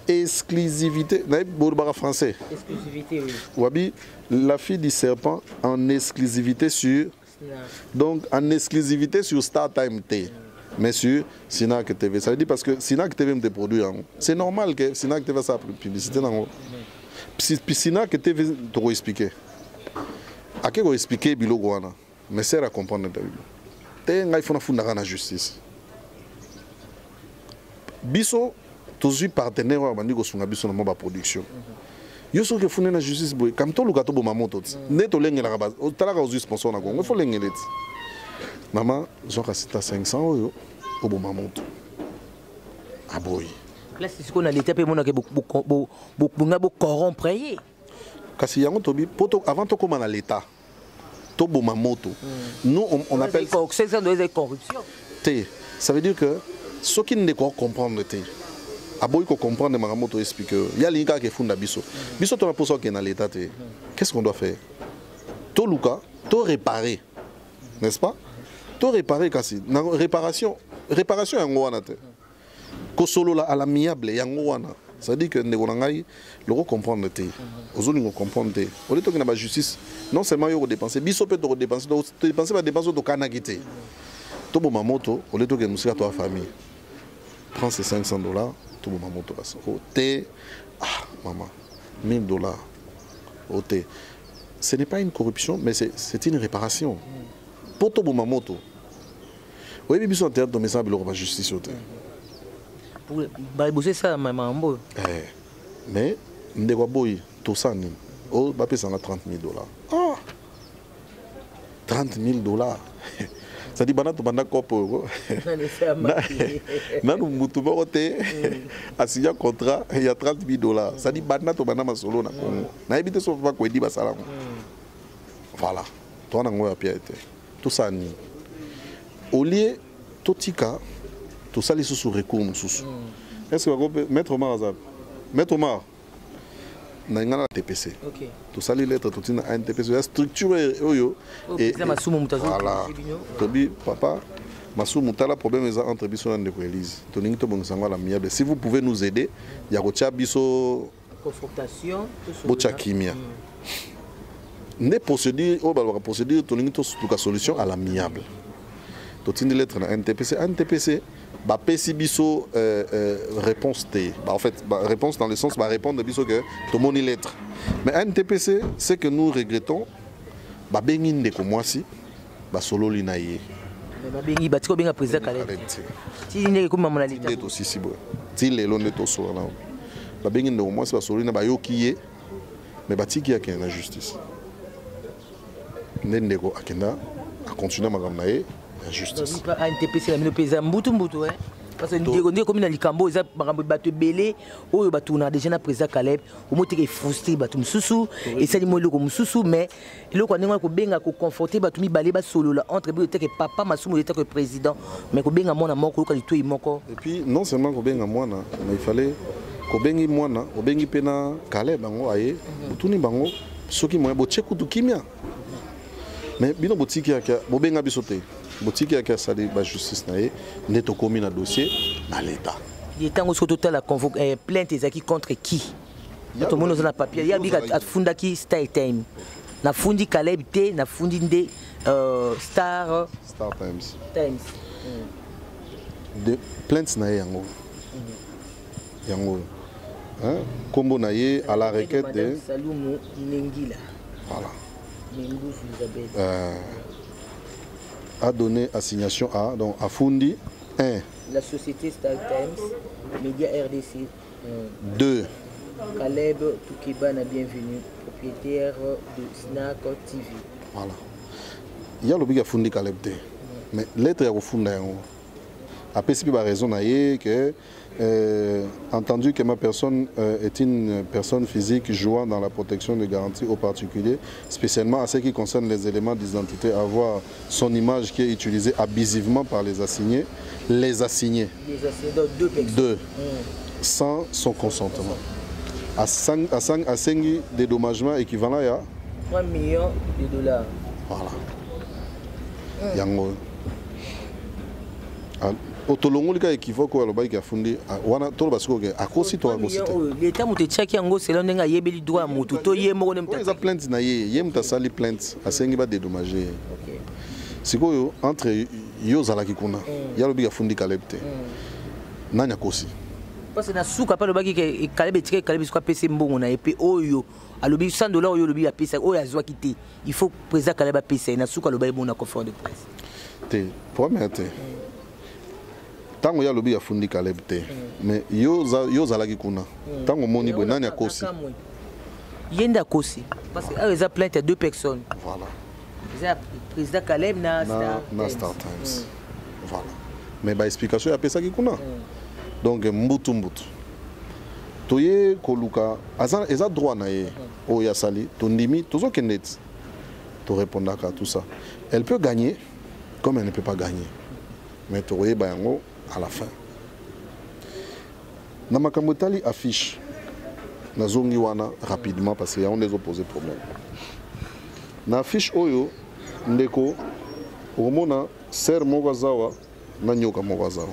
exclusivité na borba français. Exclusivité oui. Wabi la fille du serpent en exclusivité sur donc en exclusivité sur Star Time T. Mais sur Sinac TV. Ça veut dire parce que Sinac TV me produit. C'est normal que Sinac TV fasse la publicité. Puis Sinac TV te expliquer. À qui vous expliquer Bilo Guana. Mais c'est à comprendre. Il faut faire la justice. Biso, tous les partenaires qui ont biso dans la production. Yo so que fune na justice boy comme to lugato bo mamoto neto lengi la base o tala ka sponsor na Congo il faut lengelet maman genre c'est à 500 euros au bo mamoto ah boy là c'est ce qu'on a l'état pe mona ke bo corrompre kasi yango tobi poto avant to comme na l'état to bo mamoto nous on appelle ça doit être corruption ça veut dire que ceux qui ne comprendre aboy ko comprendre magamoto expliquer il y a l'inka qui funda biso biso to na poso qui est dans l'état qu'est-ce qu'on doit faire to luka to réparer n'est-ce pas to réparer kasi na réparation yango wana te ko solo la à l'amiable yango wana ça dit que ndeko ngai le comprendre te ozoli ngo comprendre te au lieu to na ba justice non seulement yo dépenser biso peut to dépenser ba dépenser to kanaki te to bo mamoto au lieu to que musika to famille prends ces $500 tout le monde au thé, ah maman, $1000 au thé. Ce n'est pas une corruption, mais c'est une réparation. Pour tout le monde, oui, mais ils ont intérêt de mettre ça à la justice au thé. Pour bosser ça, maman. Mais, Ndegwaboy, tout ça, on va payer $30,000. Ah, $30,000. Ça dit bana to banda kopo na no mutu bote asia contrat il y a $30,000 ça dit bana to bana masolo na Congo na ebite so va ko edi basala voilà to na ngoya pia été tout ça ni au lieu totika to sali sous recours mususu est-ce que va mettre maître Omar na ngana TPC OK to sali lettre to tina NTPC la structure oyo et voilà tobi papa masumu tala problème eza entre biso na ndeko Elise to ningi to bongisanga la miable si vous pouvez nous aider ya ko tia biso confrontation bocha kimia ne procédure o ba procédure to ningi to la solution à l'amiable to tina lettre na NTPC bah pesi biso réponse T bah en fait bah, réponse dans le sens bah répondre biso que tout mon lettre mais NTPC c'est que nous regrettons bah bengi ndeko mwasi bah solo linaye bah bengi bah tiko benga président Caleb ti ndeko comme maman l'État ndeko sisi bo ti lelo neto so na bah bengi ndeko mwasi bah solo lina bah yokiye mais bah tiki yake na justice ndeko akenda a continuer makambo na ye justice pas NTPC la pesa mbutu hein parce que ndeko comme na likambo eza makambo bato belé oyo bato na déjà na président Caleb au mot te frustré bato mususu et ça limo loko mususu mais loko ndenge ko benga ko conforter bato mi balé ba solo la entre bibliothèque papa masumu était que président mais ko benga mona moko ko litoi moko et puis non seulement ko benga mona mais il fallait ko bengi mona ko bengi pena Caleb bango aye tuni bango soki moya bo cheku tu kimia mais bino botiki ya bo benga bisote botiki ya sali ba justice na ye neto komi na dossier na l'état il est temps surtout la plainte ezaki contre qui tout le monde na papier ya bika afunda ki Star Time na fundi Caleb te na fundi nde Star Times de plainte na yango hein kombo na ye à la requête de Salumu Nengila voilà a donné assignation à donc à Fundi 1 la société Star Times Média RDC 2 Caleb Toukebana bienvenue propriétaire de Snack TV voilà il y a le biga Fundi Caleb D mais lettre ya Funda yango Après, c'est pas raison que entendu que ma personne est une personne physique jouant dans la protection de garantie aux particuliers, spécialement à ce qui concerne les éléments d'identité, avoir son image qui est utilisée abusivement par les assignés, deux, sans son consentement. À 5 dédommagements équivalents à 3 millions de dollars. Voilà. Yango. Otolongo lika équivoque ou aloba qui a fondé wana tolo basiko ke akosi to akosite. L'état mutechaki yango selon ndenga yebeli droit mutu to ye moko nem ta plainte na ye mutasali plainte asengi ba dédommager. OK. Sikoyo entre yo zalaki kuna yalobi ya fundi kalebte. Nanya kosi. Parce que na suka pa lobaki ke kalebe tike kalebe siko pese mbongo na epe oyo alobi $100 oyo lobi ya pesa oyo azwa kité. Il faut président kaleba pesa na suka loba ebona conférence de presse. Te premier te. Tango ya lobi ya fundi kalebte. Mais yo zalaki kuna. Tango moni bo nani akosi. Yenda kosi parce que eux a plainte à 2 personnes. Voilà. Le président Caleb na Star Times. Voilà. Mais ba explication ya pesa ki kuna. Donc mbutu toye koluka eza droit na ye o ya sali tondimi tozo kenet to répondaka tout ça. Elle peut gagner comme elle ne peut pas gagner. Mais toye ba yango à la fin. Na makambo tali affiche na zongi wana rapidement parce qu'il y a des opposés problèmes. Na affiche oyo ndeko omona ser mogazawa na nyoka mogazawa.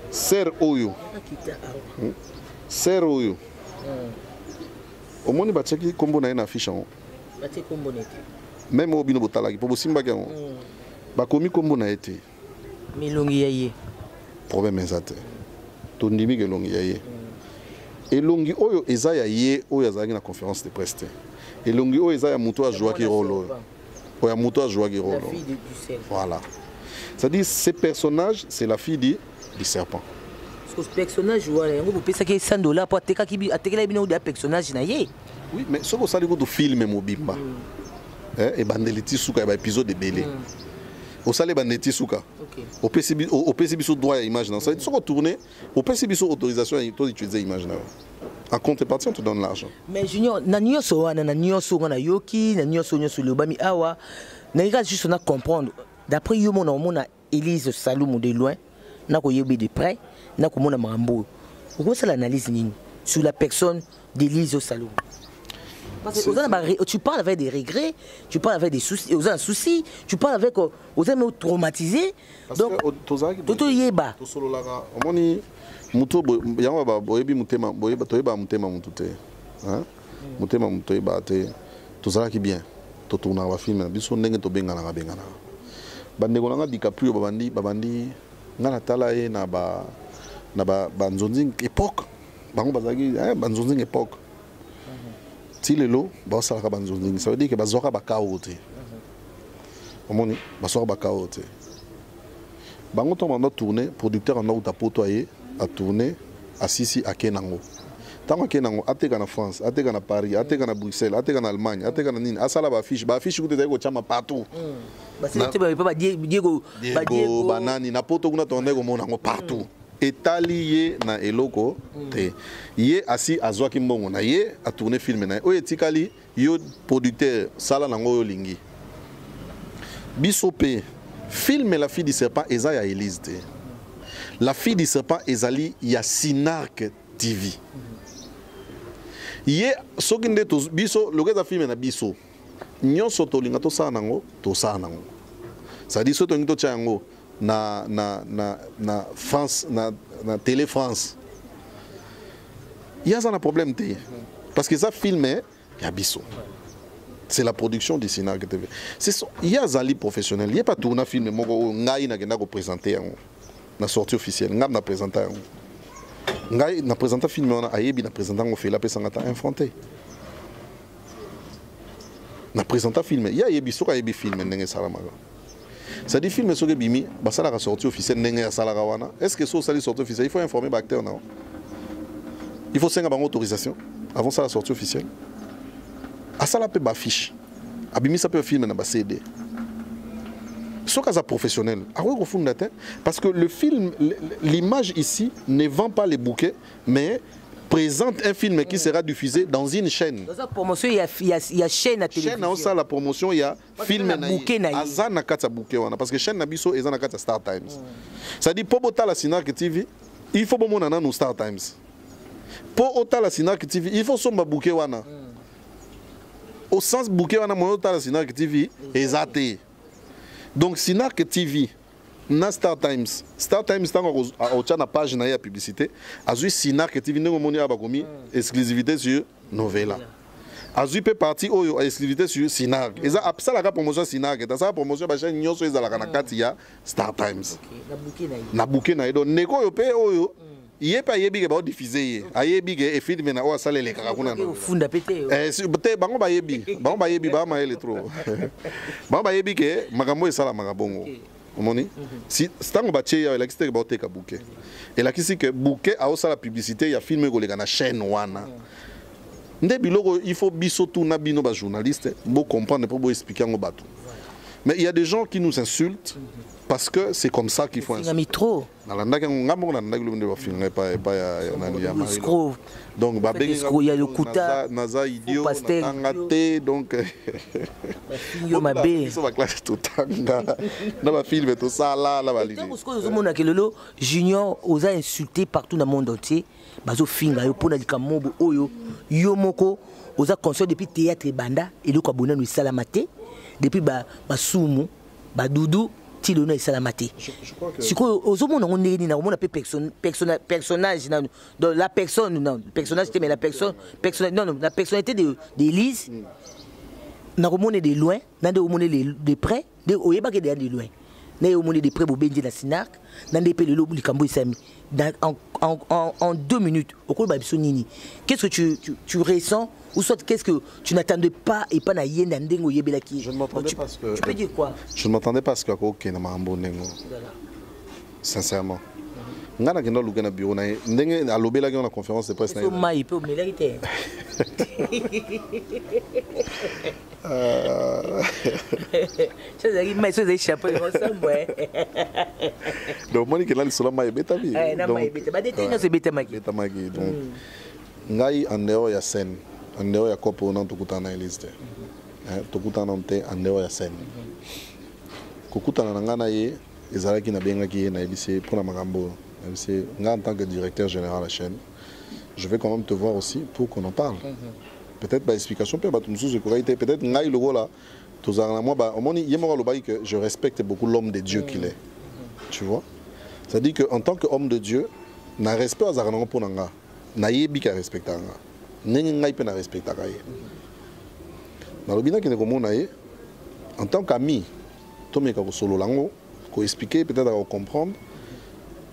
Ser oyo. Ser oyo. Omoni bataki kombo na ena affiche en. Bataki kombo na ete. Même obino botalaki po bosimba ke en. Ba komi kombo na ete. Milongi yaye. Problème ezate. Tondimi ke longi yaye. Elongi oyo eza ya ye oyo azaki na conférence de presse. Elongi oyo eza ya muto a jouer ki rôle. Oya muto a jouer ki rôle. La fille du cerf. Voilà. C'est-à-dire ces personnages, c'est la fille du serpent. Parce que ce personnage voilà, yango bo pesa ke $100 pour ateka ki atekela bino de personnage na ye. Oui, mais ce que ça dit ko film mobimba. Et bandeliti suka ba épisode de belé. Au salé bandeti suka. OK. Au PCB sous droit à image dans ça. Il faut tourner au PCB sous autorisation d'utiliser image là. En contrepartie on te donne l'argent. Mais Junior na nyoso wana na nyoso wana yoki na nyoso le bami awa na ira juste na comprendre d'après yo mona Élise Saloum de loin na ko yebi de près na ko mona mambo. Pourquoi ça l'analyse nini sur la personne d'Élise Saloum? Parce que tu parles avec des regrets, tu parles avec des soucis, soucis, tu parles avec aux amis traumatisés. Donc toto yeba. To solo la omoni muto yango ba boyebi mutema boyeba toyeba mutema mutute. Hein? Mutema mutoyeba te tozala ki bien. To tourna ba film biso ndenge to bengana ka bengana. Bande ko nga DiCaprio babandi ngana tala e na ba nzonzing époque. Bango bazaki banzonzing époque. Si lelo ba salaka banzonzing ça veut dire que bazoka ba kaote. Omoni bazoka ba kaote. Bango to manda tourner producteur en auta potoyer a tourner assisi à Kenango. Tant que Kenango ateka na France, ateka na Paris, ateka na Bruxelles, ateka na Allemagne, ateka na nini, asala ba affiche ko te ko chama partout. Ba c'est ba Diego banani na poto kuna tonde ko mona ngo partout. Etalié na eloko te. Ye asi azwa ki mbongo na ye a tourner film na. O etikali yo producteur sala nango yo lingi. Bisope film La Fille du Serpent eza ya Élise te. La Fille du Serpent ezali ya Sinark TV. Ye sokinde to biso lokeza film na biso. Nyonso to linga to sa nango. Ça dit soto ngito chango na France na Télé France. Il y a un problème parce que ça filmé il y a biso. C'est la production du Sinark TV. Il y a Zali professionnel, il n'y a pas tout na film moko ngai na genda ko présenter na sortie officielle, ngam na présenter ngai na présenter film on ayebi na présenter ngo fait la pesanga infanté. Na présenter film, il y a yebi soka yebi film ndenge salamaga. Ça dit film soke bimi, ba sala ka sortie officielle ndenge ya sala wana. Est-ce que so sali sortie officielle, il faut informer ba acteur non? Il faut senga ba autorisation avant ça la sortie officielle. A ça la peut ba fiche. Abimi ça peut film na ba CD. ce cas professionnel. Parce que le film, l'image ici ne vend pas les bouquets, mais présente un film qui sera diffusé dans une chaîne. Dans la promotion, il y a chaîne à télévision. Chaîne, ça, la promotion, il y a film bouquet. Parce que chaîne Nabiso est dans Star Times. Ça dit, pour botter la Sinac TV, il faut que nous Star Times. Pour botter la Sinac TV, il faut que bouquet. Au sens bouquet, on a mon la Sinac TV, exact. Donc, Sinac TV, na Star Times, dans la page de publicité, Azui Sinac TV, nous avons exclusivité sur Novella. Azui peut partir à exclusivité sur Sinac. Et ça, c'est la promotion Sinac. Dans la promotion, il y a Star Times. Na bouquet na donc neko yo pe oyo. Il n'y a pas de diffusé. Il y a des films qui sont salés les caractères. Il faut péter. Peut-être bango ba yebi ba ma ele trop. Bango ba yebi que magambo esala magabongo. Omoni? Si stango ba che ya l'extérieur ba oteka bouquet. Et là kisi que bouquet a osala publicité ya film ko leka na chaîne wana. Nde biloko il faut biso tout na bino ba journaliste bo comprendre pour bo expliquer ngo bato. Mais il y a des gens qui nous insultent parce que c'est comme ça qu'il faut insulter. Trop. Donc, il y a le Kouta, Naza idiot, donc Junior osa insulté partout dans le monde entier. Bazo finga yo pona likamobo oyo yo moko osa concert depuis théâtre banda et le kabona nous salamate depuis ba sumu ba doudou tilona et salamate. Je crois que aux hommes on est ni na on a personnage dans la personne non personnage mais la personne non la personnalité d'Élise na romone de loin na de romone de près de oyeba que de loin na romone de près bo benji na Sinac na de pele lo likambo isami en 2 minutes au cours de Nini. Qu'est-ce que tu ressens ou soit qu'est-ce que tu n'attendais pas et pas na yenda ndengo yebela ki. Je ne m'attendais pas parce que tu peux dire quoi? Je ne m'attendais pas à ce que OK na mambo ndengo. Sincèrement. Ngana kendo luka na bureau na ndenge alobela ki na conférence de presse na. Il peut me l'ériter. Mais ça c'est chapeau ensemble. Donc moi ni que là le solo mai beta bi. Na mai beta. Ba dété non c'est beta maki. Beta maki. Donc ngai en dehors ya scène, en dehors ya kopo na tukutana eliste. Tukutana nte en dehors ya scène. Kokutana na ngana ye ezalaki na benga ki na ebisi pour na makambo. C'est en tant que directeur général de la chaîne, je vais quand même te voir aussi pour qu'on en parle. Peut-être par explication, peut-être que le là, que je respecte beaucoup l'homme de Dieu qu'il est. Tu vois? C'est-à-dire qu'en tant qu'homme de Dieu, na respect à Zarana pour Nanga, na yebi ka respecte Nanga, n'engai pe na respecte Nanga. Dans le bina qui ne comme en tant qu'ami, tu me ka solo lango, ko expliquer peut-être à comprendre.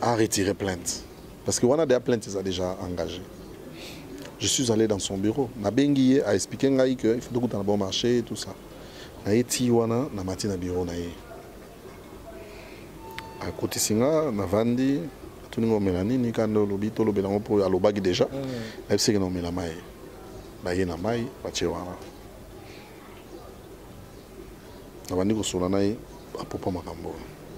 À retirer plainte. Parce que Wana des plaintes a déjà engagé. Je suis allé dans son bureau. Nabengi a expliqué qu'il faut que tu bon marché et tout ça. Naiti Wana na mati na bureau na ye. À côté singa na vandi tout le monde melani ni kando lobito lobelango pour alobagi déjà. Elle sait que non melamaye. Ba ye na mai ba chewana. Na vandi ko solana ye apopa makambo.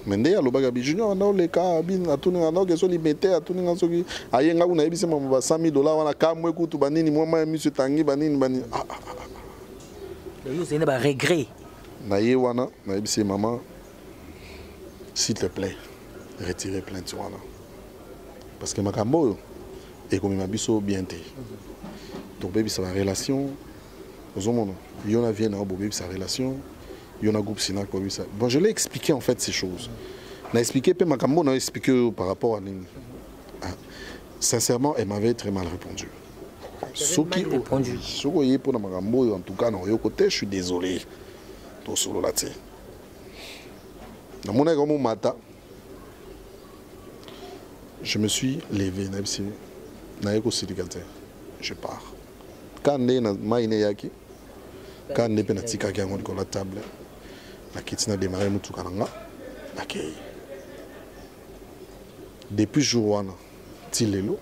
Mende ya lobaga bi junior na le ka bin atuni na que so limité atuni na so ki ayenga kuna ebise mama ba $100 wana kamwe kutu banini mwa monsieur tangi banini bani yo c'est ba regret na ye wana na ebise maman s'il te plaît retire plainte wana parce que makambo et comme ma biso bien té donc baby sa relation aux hommes yo na vient na baby sa relation. Il y a un groupe Sinac pour lui ça. Bon, je l'ai expliqué en fait ces choses. On a expliqué, puis Makambo on a expliqué par rapport à Nini. Sincèrement, elle m'avait très mal répondu. Ce qui est pour Makambo, en tout cas, dans le côté, je suis désolé. Tout solo là, tu sais. Dans mon matin, je me suis levé, je pars. Quand on est dans Maïneyaki, quand on est dans la table, la démarré depuis jour tilelo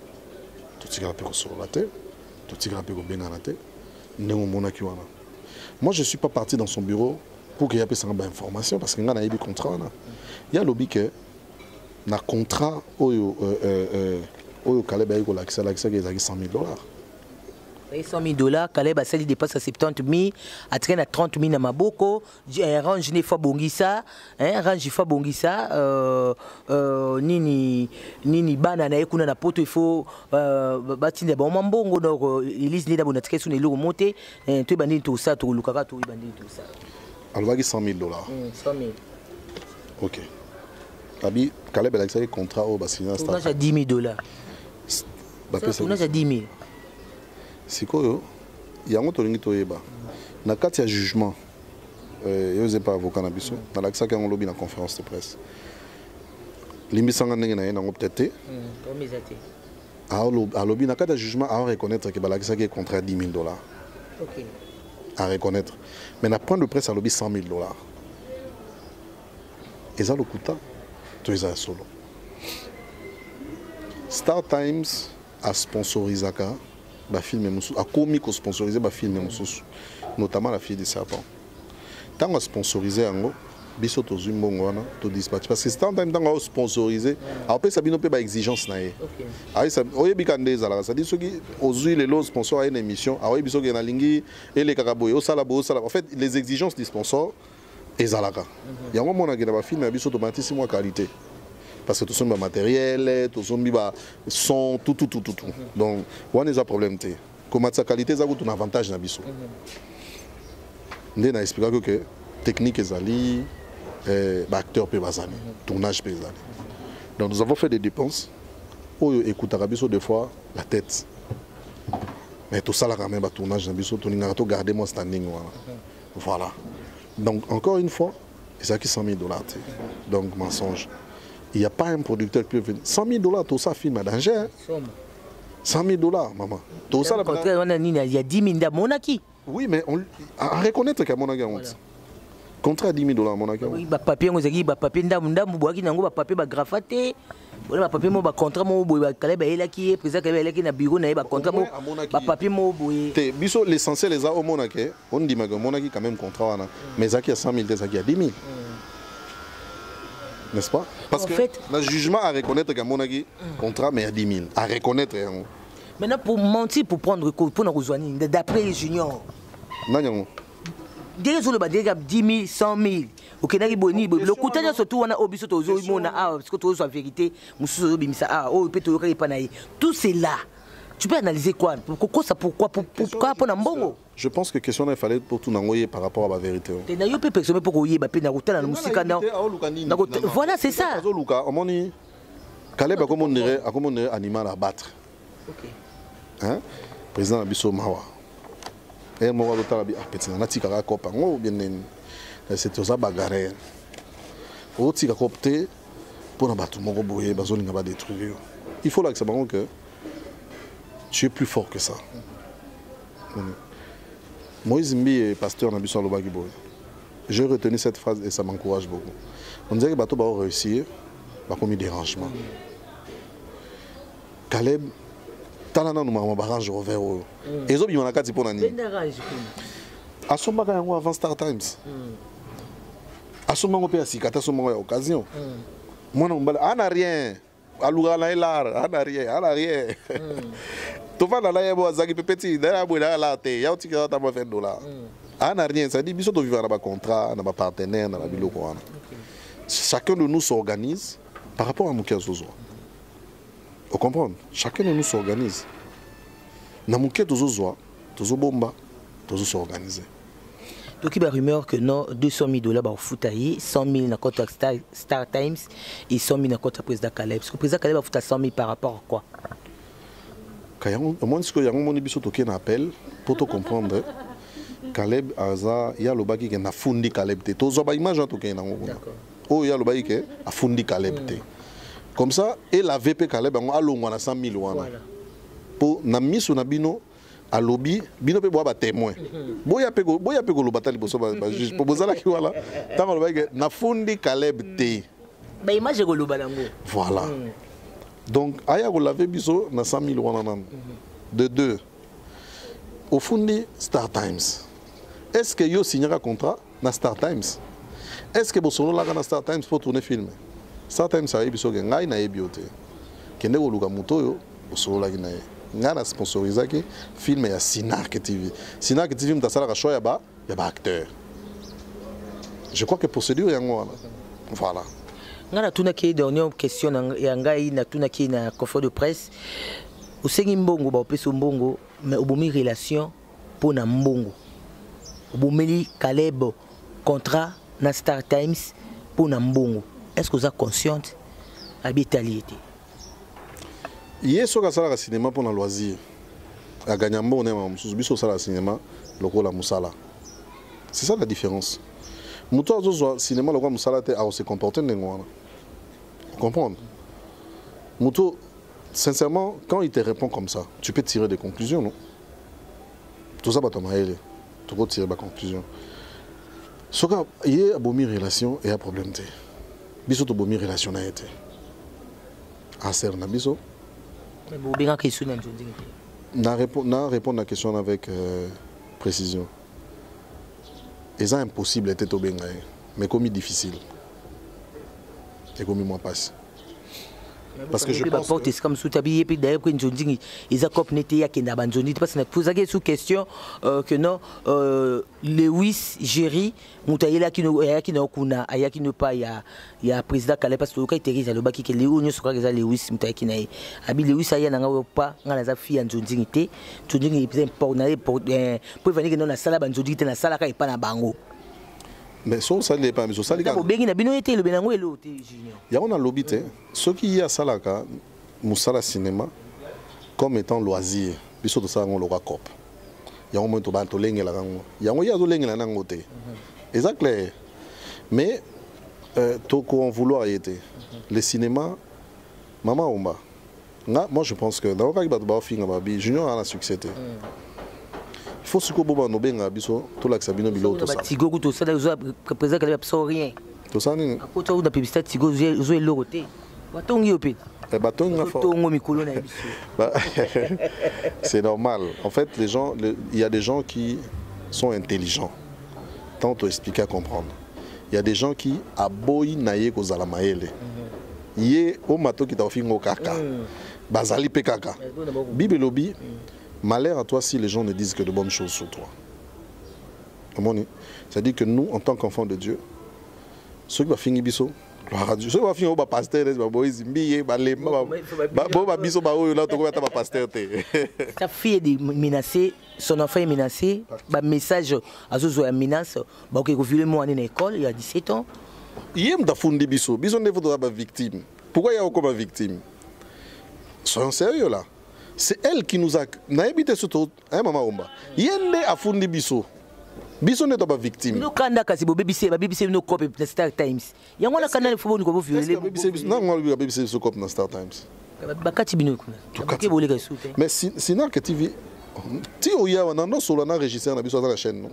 tout sur la terre tout moi je suis pas parti dans son bureau pour qu'il y ait une information parce que y a un contrat. Il y a lobby que na contrat oyo Caleb a eu l'accès à 100 000 $. $100 000, Caleb a sali dépasse à 70 000, a traîné à 30 000 à Maboko, range ne fa bongisa, range fa bongisa, nini bana na ekuna na poto il faut batinde ba mambongo donc elise ne da bona teke sune lo monter, to bandi to ça to lukaka to bandi to ça. Alors 100 000 $. 100 000. OK. Abi Caleb a accès à contrat au Bassina Star. On a 10 000 $. On a 10 000. C'est quoi il y a un autre toyeba na kati ya jugement yo zepa avocat na biso na lakisa ka lobby na conférence de presse limbisanga ndenge na ye nango peut-être a lobby na kati ya jugement à reconnaître que balakisa que contrat 10 000 $. OK. À reconnaître mais na point de presse à lobby 100 000 $. Et ça le coûta to eza solo Star Times a sponsorisé ba film a commis ko sponsoriser ba film notamment La Fille des Serpents. Tant a sponsorisé yango biso to zumbongo wana to dispatch parce que c'est tant temps sponsorisé après ça bino pe ba exigence na ye. OK. Ai ça oyebi kande za la ça dit soki ozui les lots sponsor à une émission a oyebi soki na lingi et les kakaboy au sala en fait les exigences du sponsor ezalaka. Yango mona ke na ba film ya biso to matissimo qualité. Parce que tout ça matériel, tout ça son, tout. Donc, on a un problème. Comme sa qualité, ça a un avantage dans biso. On a expliqué que technique est ali, acteur peut bazali, tournage peut bazali. Donc nous avons fait des dépenses. On écoute Arabiso des fois la tête. Mais tout ça là quand même tournage dans biso, on a garder mon standing voilà. Donc encore une fois, c'est qui 100 000 $. Donc mensonge. Il n'y a pas un producteur qui peut venir. 100 000 $, tout ça filme à danger. 100 000 $, maman. Tout ça, il y a 10 000 $ Monaki. Oui, mais on reconnaître qu'à Monaki, contrat à 10 000 $, Monaki. Oui, papier, on a papier, papier, graffaté. Voilà, papier, mon contrat, mon Caleb est qui président Caleb est qui na bureau, na contrat, mon papier, mon boy. L'essentiel, les a au Monaki. On dit que Monaki quand même contrat, mais ça qui a 100 000 $, ça qui a 10 000. N'est-ce pas? Parce en que fait, le jugement à reconnaître qu'à mon avis, contrat, mais à 10 000. À reconnaître. Maintenant, pour mentir, pour prendre pour nous rejoindre, d'après les juniors. Non. Déjà, sur le bas, 10 000, 100 000. Ok, le coût surtout, on a obligé parce que tu as la vérité, tout c'est là. Tu peux analyser quoi? Pourquoi pour Nambongo? Je pense que question il fallait pour tout n'envoyer par rapport à la vérité. Voilà, c'est ça. Caleb a comme un animal à battre. Hein? Président Abisso Mawa. Et moi, petit natika copa, bien c'est aux bagarre. Au tika copté pour na battre mon boye, bazoli n'a pas détruire. Il faut là que ça que tu es plus fort que ça. Moïse Mbi est pasteur dans Bisson Lobagiboy. J'ai retenu cette phrase et ça m'encourage beaucoup. On dirait que bateau va réussir, va commis dérangement. Caleb, talana nous m'a barrage revers. Et zo bimana kati pour nani. À son bagage avant Star Times. À son moment on peut à son moment occasion. Moi non on n'a rien. Aluga na elar, ana rien. Tu vas dans la boîte, ça qui peut petit, dans la boîte là, il y a aussi $20. Ah, n'a rien, ça dit, bisous, tu vivre dans un contrat, dans un partenaire, dans la ville. Chacun de nous s'organise par rapport à Moukia Zozo. Vous comprenez? Chacun de nous s'organise. Dans Moukia Zozo, Zozo Bomba, Zozo s'organise. Donc il y a rumeur que non, 200 000 $ au foutaï, 100 000 dans contre Star Times et 100 000 dans contre le président Caleb. Parce que le président Caleb a foutu 100 000 par rapport à quoi? Au moins, ce que y a un biso toqué appel pour te comprendre. Caleb Aza, il y a le baki qui a fundi Caleb. Tu as une image toqué na ngo. Oh, il y a le baki qui a fundi Caleb. Comme ça, et la VP Caleb a longo 100 000 $. Pour na miso na bino à lobby, bino pe boa ba témoin. Boya pe ko lo batali boso ba juge. Pour bozala ki wala. Tant le baki na fundi Caleb te. Ba image ko lo balango. Voilà. Donc, aya ko lave biso na 100 000 $. De deux. Au fond, Star Times. Est-ce que yo signera contrat? na Star Times. Est-ce que vous avez na Star Times pour tourner film? Star Times a ebiso ke ngai na ebiote. Kende ko luka mutoyo osolo ki na ye. Nga na sponsoriser ke film ya Sinark TV. Sinark TV mtasala ka show ya ba acteur. Je crois que procédure yango voilà. Ngana tuna ki dernière question ya ngai na tuna ki na conférence de presse. Osengi mbongo ba opesa mbongo mais obomi relation pour na mbongo. Obomeli Caleb contrat na Star Times pour na mbongo. Est-ce que vous êtes consciente à l'Italiété? Hier, ce que le cinéma pour le loisir, à Gagnambo, on a un cinéma, le Moussala. C'est ça la différence. Mouto le cinéma, le Moussala, a se comporter de nous. Comprendre? Mouto, sincèrement, quand il te répond comme ça, tu peux tirer des conclusions, non? Tout ça, tu peux tirer des conclusions. Ce qu'il y a une relation et un problème. Biso to bomi relation na été. Aser na biso. Mais vous bien question na nzondi. Na répondre à la question avec précision. Et ça impossible était to benga mais comme difficile. Et comme moi passe. Parce que je pense que c'est comme sous tabi puis d'ailleurs que nzondi ils a cop nete ya kenda banzondi parce que vous avez sous question que non Lewis Jerry mutayela kino kuna ayaki no pa ya président Caleb parce que le cas Teresa le baki que Léo nyo soka za Lewis mutayaki na abi Lewis aya na nga pa ngana za fille nzondi te nzondi est important na pour venir que non na sala banzondi te na sala ka ipa na bango. Mais ça ça n'est pas mais ça les gars. Bengi na bino été le benango elo te junior. Ya on a lobby te ce qui y a salaka musala cinéma comme étant loisir biso to ça on le cop. Ya on monto ba to lengela kango. Ya on ya zo lengela nango te. Exact. Mais to ko en vouloir y était. Le cinéma Mama Omba. Moi je pense que dans le cas de finga babi junior a un succès. Il faut que vous ayez un biso tout l'accès bilo tout ça. Tigo tout ça là président Caleb absolument rien. Tout ça ni. À côté de publicité Tigo zo eloroté. Batongi opé. Batongi na Tongo mikolo na biso. C'est normal. En fait les gens il y a des gens qui sont intelligents. Tant à expliquer à comprendre. Il y a des gens qui aboyi naye ko zala maele. Yé o mato ki ta ofingo kaka. Bazali pe kaka. Bible lobby. Malheur à toi si les gens ne disent que de bonnes choses sur toi. C'est-à-dire que nous, en tant qu'enfants de Dieu, ceux qui vont finir biso, gloire à Dieu. Ceux qui vont finir au pasteur, sa fille est menacée, son enfant est menacé, bah message à Zozo menace, bah ok, vous voulez moi en école, il y a 17 ans. Il y a des fundi biso, biso ne faut pas victime. Pourquoi il y a comme victime? Soyons sérieux là. C'est elle qui nous a naibité surtout hein Mama Omba yende afundi biso n'est pas victime no kanda kasi bo BBC no copy na Star Times yango la kana fo boni ko violer non BBC so copy na Star Times bakati bino kuna tukake boleka sute mais sinon que TV ti oya wana no solo na régisseur na biso na la chaîne non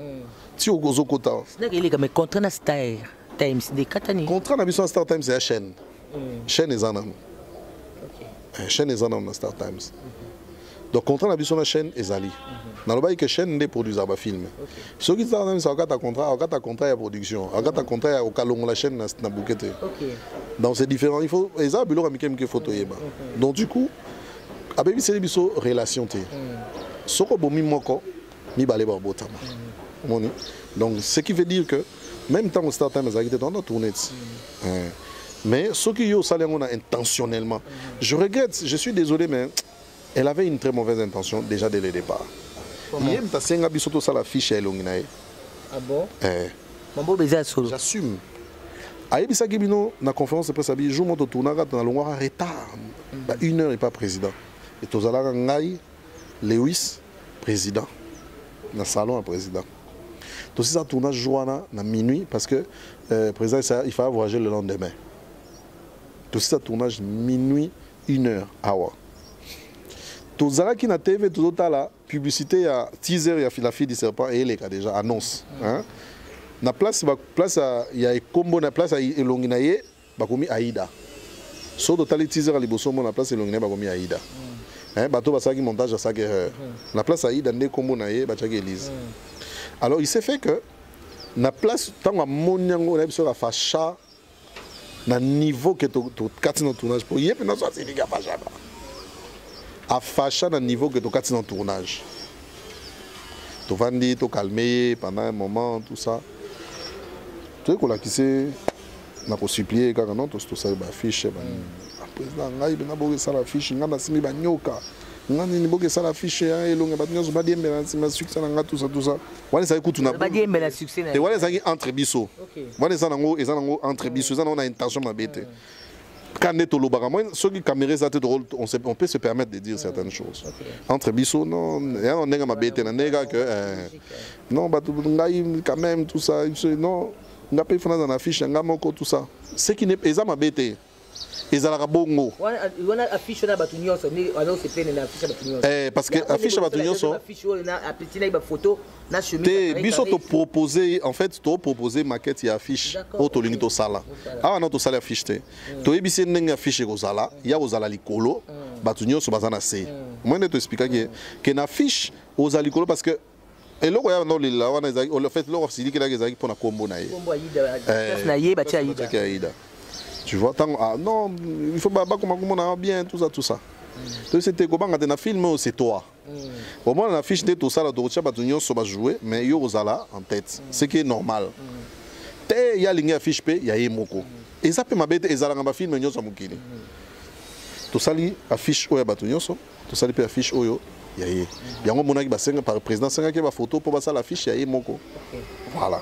ti ogozo kota na keleka mais contrat na Star Times de katani contrat na biso na Star Times c'est la chaîne chaîne ezanam chaîne ezanam na Star Times. Donc, contrat na biso na chaîne ezali. Na loba que chaîne ne produit ba film. Ce qui ça même ça a contrat ya production, a contrat ya okalongo la chaîne na bukete. Donc c'est différent, il faut eza bilo amikem ke photo yeba. Donc du coup, abebi c'est biso relation té. Soko bomi moko mi balé ba botama. Donc ce qui veut dire que même temps au start time ezali té dans tourner. Mais ce qui yo salengo intentionnellement. Je regrette, je suis désolé mais elle avait une très mauvaise intention déjà dès le départ. Hier, tu as senga bisoto ça la fiche elle onginae. Ah bon? Mambo beza solo. J'assume. Ayebi sa kibino na conférence de presse abi jour moto tournaka dans le noir retard. 1 heure et pas président. Et tozalaka ngai Lewis président. Na salon à président. Tout ça tournage joana na minuit parce que président il fallait voyager le lendemain. Tout ça tournage minuit 1 heure hour. Tozala qui na TV tout la publicité à teaser il y a la fille du serpent et elle est déjà annonce hein na place il y a combo na place elonginaye bakomi Aïda so total teaser ali boso mo na place elonginaye bakomi Aïda hein bato basaki montage à ça que la place Aïda ndé combo na ye ba chaki Elise alors il s'est fait que na place tant à moniango na biso la facha na niveau que to kati na tournage pour yep na so c'est les gars facha a facha na niveau que to kati na tournage to vandi to calmer pendant un moment tout ça tu ko la qui c'est na ko supplier quand non to ça ba fiche ba président ngai bena bo ça la fiche ngana simi ba nyoka ngani ni boke ça la fiche elonga ba nyoso ba diembe na sima succès na tout ça wala ça écoute na ba diembe na succès na et wala ça entre biso wala ça nango ezanango entre biso ça on a intention ma bête quand net lo baga moi ceux qui caméra ça on peut se permettre de dire certaines choses entre biso non on n'est ma bête na nega que non ba tout ngai quand même tout ça non nga pe fana na fiche nga moko tout ça ce qui n'est pas ma bête ezalaka bongo wana affiche na batu nyonso ni wana se pene na affiche batu nyonso parce que affiche batu nyonso affiche na apetina ba photo na chemise te biso to proposer en fait to proposer maquette ya affiche auto lingi to sala ah non to sala affiche te to ebisi ndenge affiche ko sala ya ozala likolo batu nyonso bazana se moi ne to expliquer que na affiche ozala likolo parce que et là on a les là on a fait là on s'est dit que là ils pour na combo na na yeba tia yida. Tu vois, ah non, il faut pas comment on a bien tout ça. Donc c'était comment quand on a filmé c'est toi. Au moins on a fiché tout ça là donc tu vas va jouer mais yo ozala en tête. C'est qui est normal. Te ya lingi affiche pe ya yemoko. Et ça peut m'abete ezala ngamba film nyonso mukili. Tout ça li affiche oya batu nyonso, tout ça li pe affiche oyo ya ye. Yango monaki ba senga par président senga ke ba photo pour ba ça l'affiche ya yemoko. Voilà.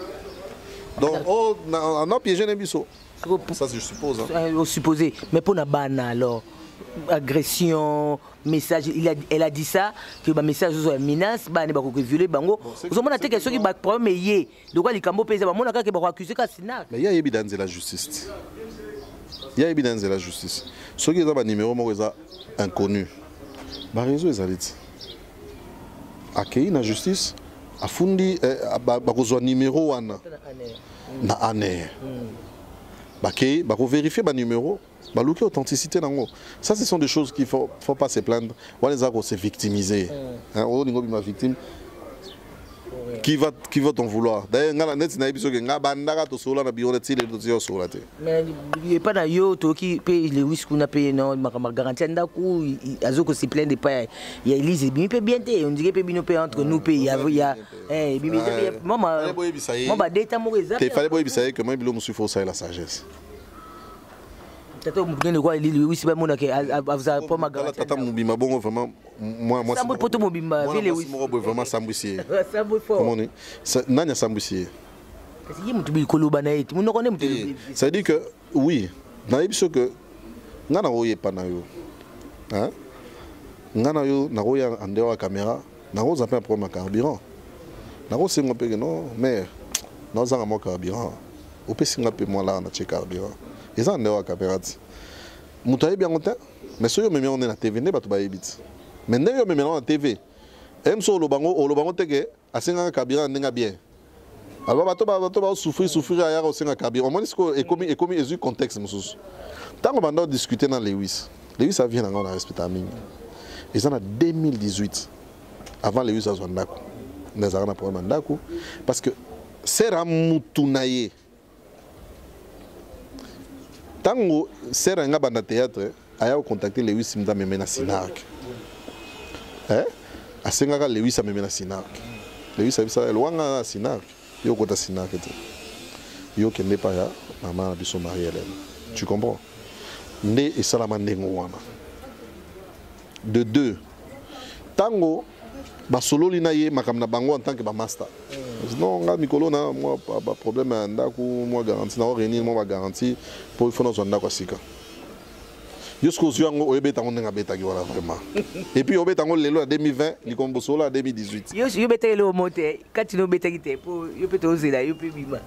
Donc on a piégé Nebiso. Ça, je suppose. Hein. Supposé. Mais pour la banane, alors, agression, message, elle a dit ça, que le message soit menace, bah, ne va pas violer, bango. Vous avez dit que ceux qui battent problème, mais de quoi les cambo pèsent, bah, mon accord qui va accuser Kassina. Mais il y a évidence de la justice. Il y a évidence de la justice. Ceux qui ont un numéro, moi, ils inconnu. Bah, réseau, ils ont dit. Accueillir la justice, a fundi, bah, un numéro, na année. Il faut vérifier le numéro, l'authenticité. Ça, ce sont des choses qu'il ne faut pas se plaindre. On les a se victimiser. On est une victime. Qui va t'en vouloir? D'ailleurs, on a dit que nous avons mais il n'y a pas de qui paye les risques qu'on a payé. Non, ma garantie, il y a se plaindre pas. Il y a Elise, il peut bien on dirait que nous payons entre nous pays. Il y a moi, il fallait pas que moi, je suis la sagesse. Tata mugende kwa lili wisi ba mona ke avuza po magara tata mubima bongo vraiment moi sambo poto mubimba vile wisi moi vraiment sambusier sambo fo comment ni nanya sambusier kasi yi mutu bi koloba na eti munoko ne mutu ça veut dire que oui na yebiso que ngana oye pana yo hein ngana yo na roya andewa caméra na roza pe un problème carburant na roza sengo pe non mais na zanga mo carburant o pe singa pe moi là na che carburant. Et ça, on est à Caperati. Moutaye bien content, mais si on met on est na TV, ne pas tout bailler vite. Mais ne on met on na TV. Aime so lo bango teke, asenga kabira ndenga bien. Alors bato ba souffrir aya au senga kabira. Au moins est comme ezu contexte mususu. Tant qu'on va discuter dans Lewis ça vient dans la respect aming. Et ça en 2018. Avant Lewis a zwandako. Ndazara na problème ndako parce que sera mutunaye. Tango sera nga banda théâtre aya contacter Lewis Simda memena Sinark. Asenga Lewis a memena Sinark. Lewis a bisa loanga Sinark. Yo kota Sinark te. Yo kende pa ya mama biso Marie Hélène. Tu comprends? Né et salama ndengo wana. De deux. Tango ba solo lina ye makamna bango en tant que ba master. Non, nga mikolo na moi pas problème ndako moi garantie na réunir moi garantie pour faut nous ndako sika. Jusqu'au yango oyebeta ngonga beta ki wala vraiment. Et puis oyebeta ngo lelo 2020, likombo solo 2018. Yo beta lelo monte, quand no beta kite pour yo peut oser yo peut bima.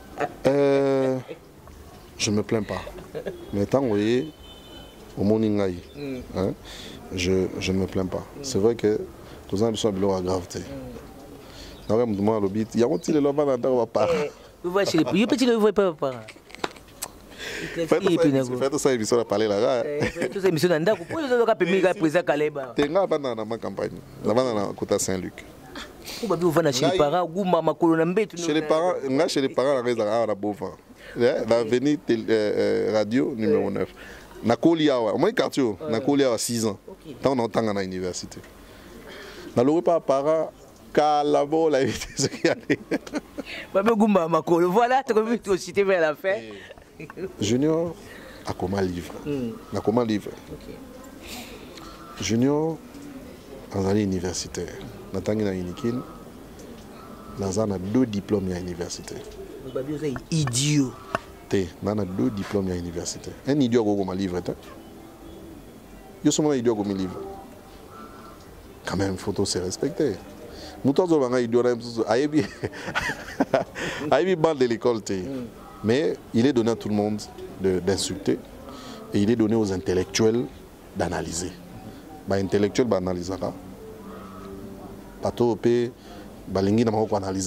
Je me plains pas. Mais tant oyé au moningai. Hein? Je me plains pas. C'est vrai que tous en sont besoin de gravité. Il y a un petit lobby dans le parc. Vous voyez, il petit le pas pas. Faites ça émission à parler là. Faites émission dans le pour les autres permis à présenter Kaleba. T'es là dans ma campagne. Là dans la Côte Saint-Luc. Ou babi ouvana chez les parents, gouma makolo na mbetu. Chez les parents, chez les parents la raison à la bofa. L'avenue radio numéro 9. Na Koliawa, moi quartier, na Koliawa 6 ans. Tant on entend à l'université. Na le repas parents calabo la vie ce qui allait. Babi gouma makolo. Voilà, tu as tu cité vers la fin. Junior a comment livre. Na comment livre. Junior en année universitaire. Natangi na Unikin. Naza na 2 diplômes à l'université. Babi c'est idiot. On a 2 diplômes à l'université. Un idiot qui a livre. Je suis un idiot qui a livre. Quand même, il faut se respecter. Nous sommes un idiot. Il y a bande de l'école. Mais il est donné à tout le monde d'insulter. Et il est donné aux intellectuels d'analyser. Les intellectuels d'analyser. Pas tout, les intellectuels d'analyser.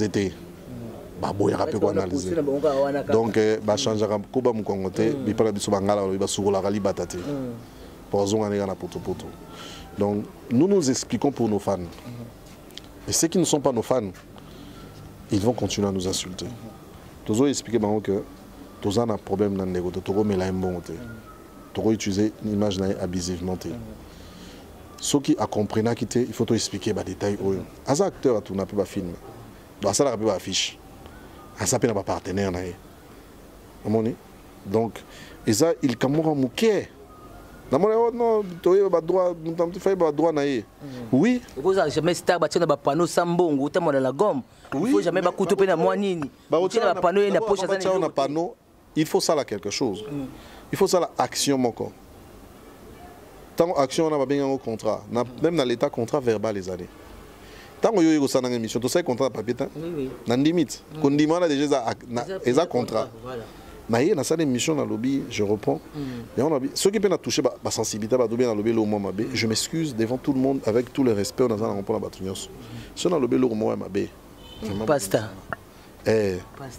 Donc, bah changer un peu mon congoté, mais pas la biso bangala, il va sur la rali batate. Pour poto. Donc, nous nous expliquons pour nos fans. Et ceux qui ne sont pas nos fans, ils vont continuer à nous insulter. Tous ont expliqué que tous ont un problème dans le négo, tous ont mis la bon côté, tous ont utilisé l'image abusivement. Ceux qui ont compris il faut expliquer les détails. Les acteurs tout n'a pas film, donc ça n'a pas affiche. Ça n'a pas partenaire. Donc, ça, il camora mouké. Non, tu as droit, oui. Vous n'avez jamais star battu dans le panneau sambongo, tu as la gomme. Il faut jamais couper dans moi nini. Il faut ça là quelque chose. Il faut ça là action mon corps. Tant action on a bien un contrat, même dans l'état contrat verbal les années. Tant que vous avez une émission, tu sais contrat papier, dans limite. Quand on demande déjà un contrat. Mais il y a une émission dans le lobby, je reprends. Ceux qui peuvent toucher la sensibilité, je m'excuse devant tout le monde avec tout le respect. On a un rapport à la bâtonnière. Ceux dans le lobby, le pasta.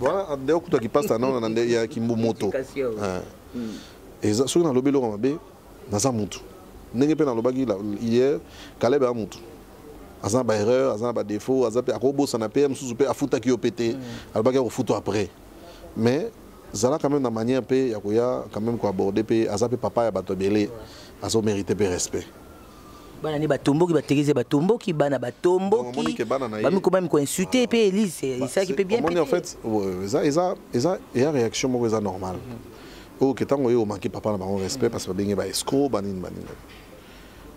Voilà, dès que tu passes, il y a qui moto. Et ceux dans le lobby, dans un moto. Dans le lobby, hier, Caleb a un moto. Azan ba erreur, azan ba défaut, azan pe akobo sana PM sous pe afuta ki opété, albaga au photo après. Mais zala quand même na manière pe yakoya quand même ko aborder pe azan pe papa ya batobele, azo mériter pe respect. Bana ni batombo ki bateriser batombo ki bana batombo ki ba mi ko même ko insulter pe Elise, c'est ça qui peut bien. En fait, ça et la réaction mo ça normal. Oh que tant yo manquer papa na ba respect parce que ba ba escroc banin.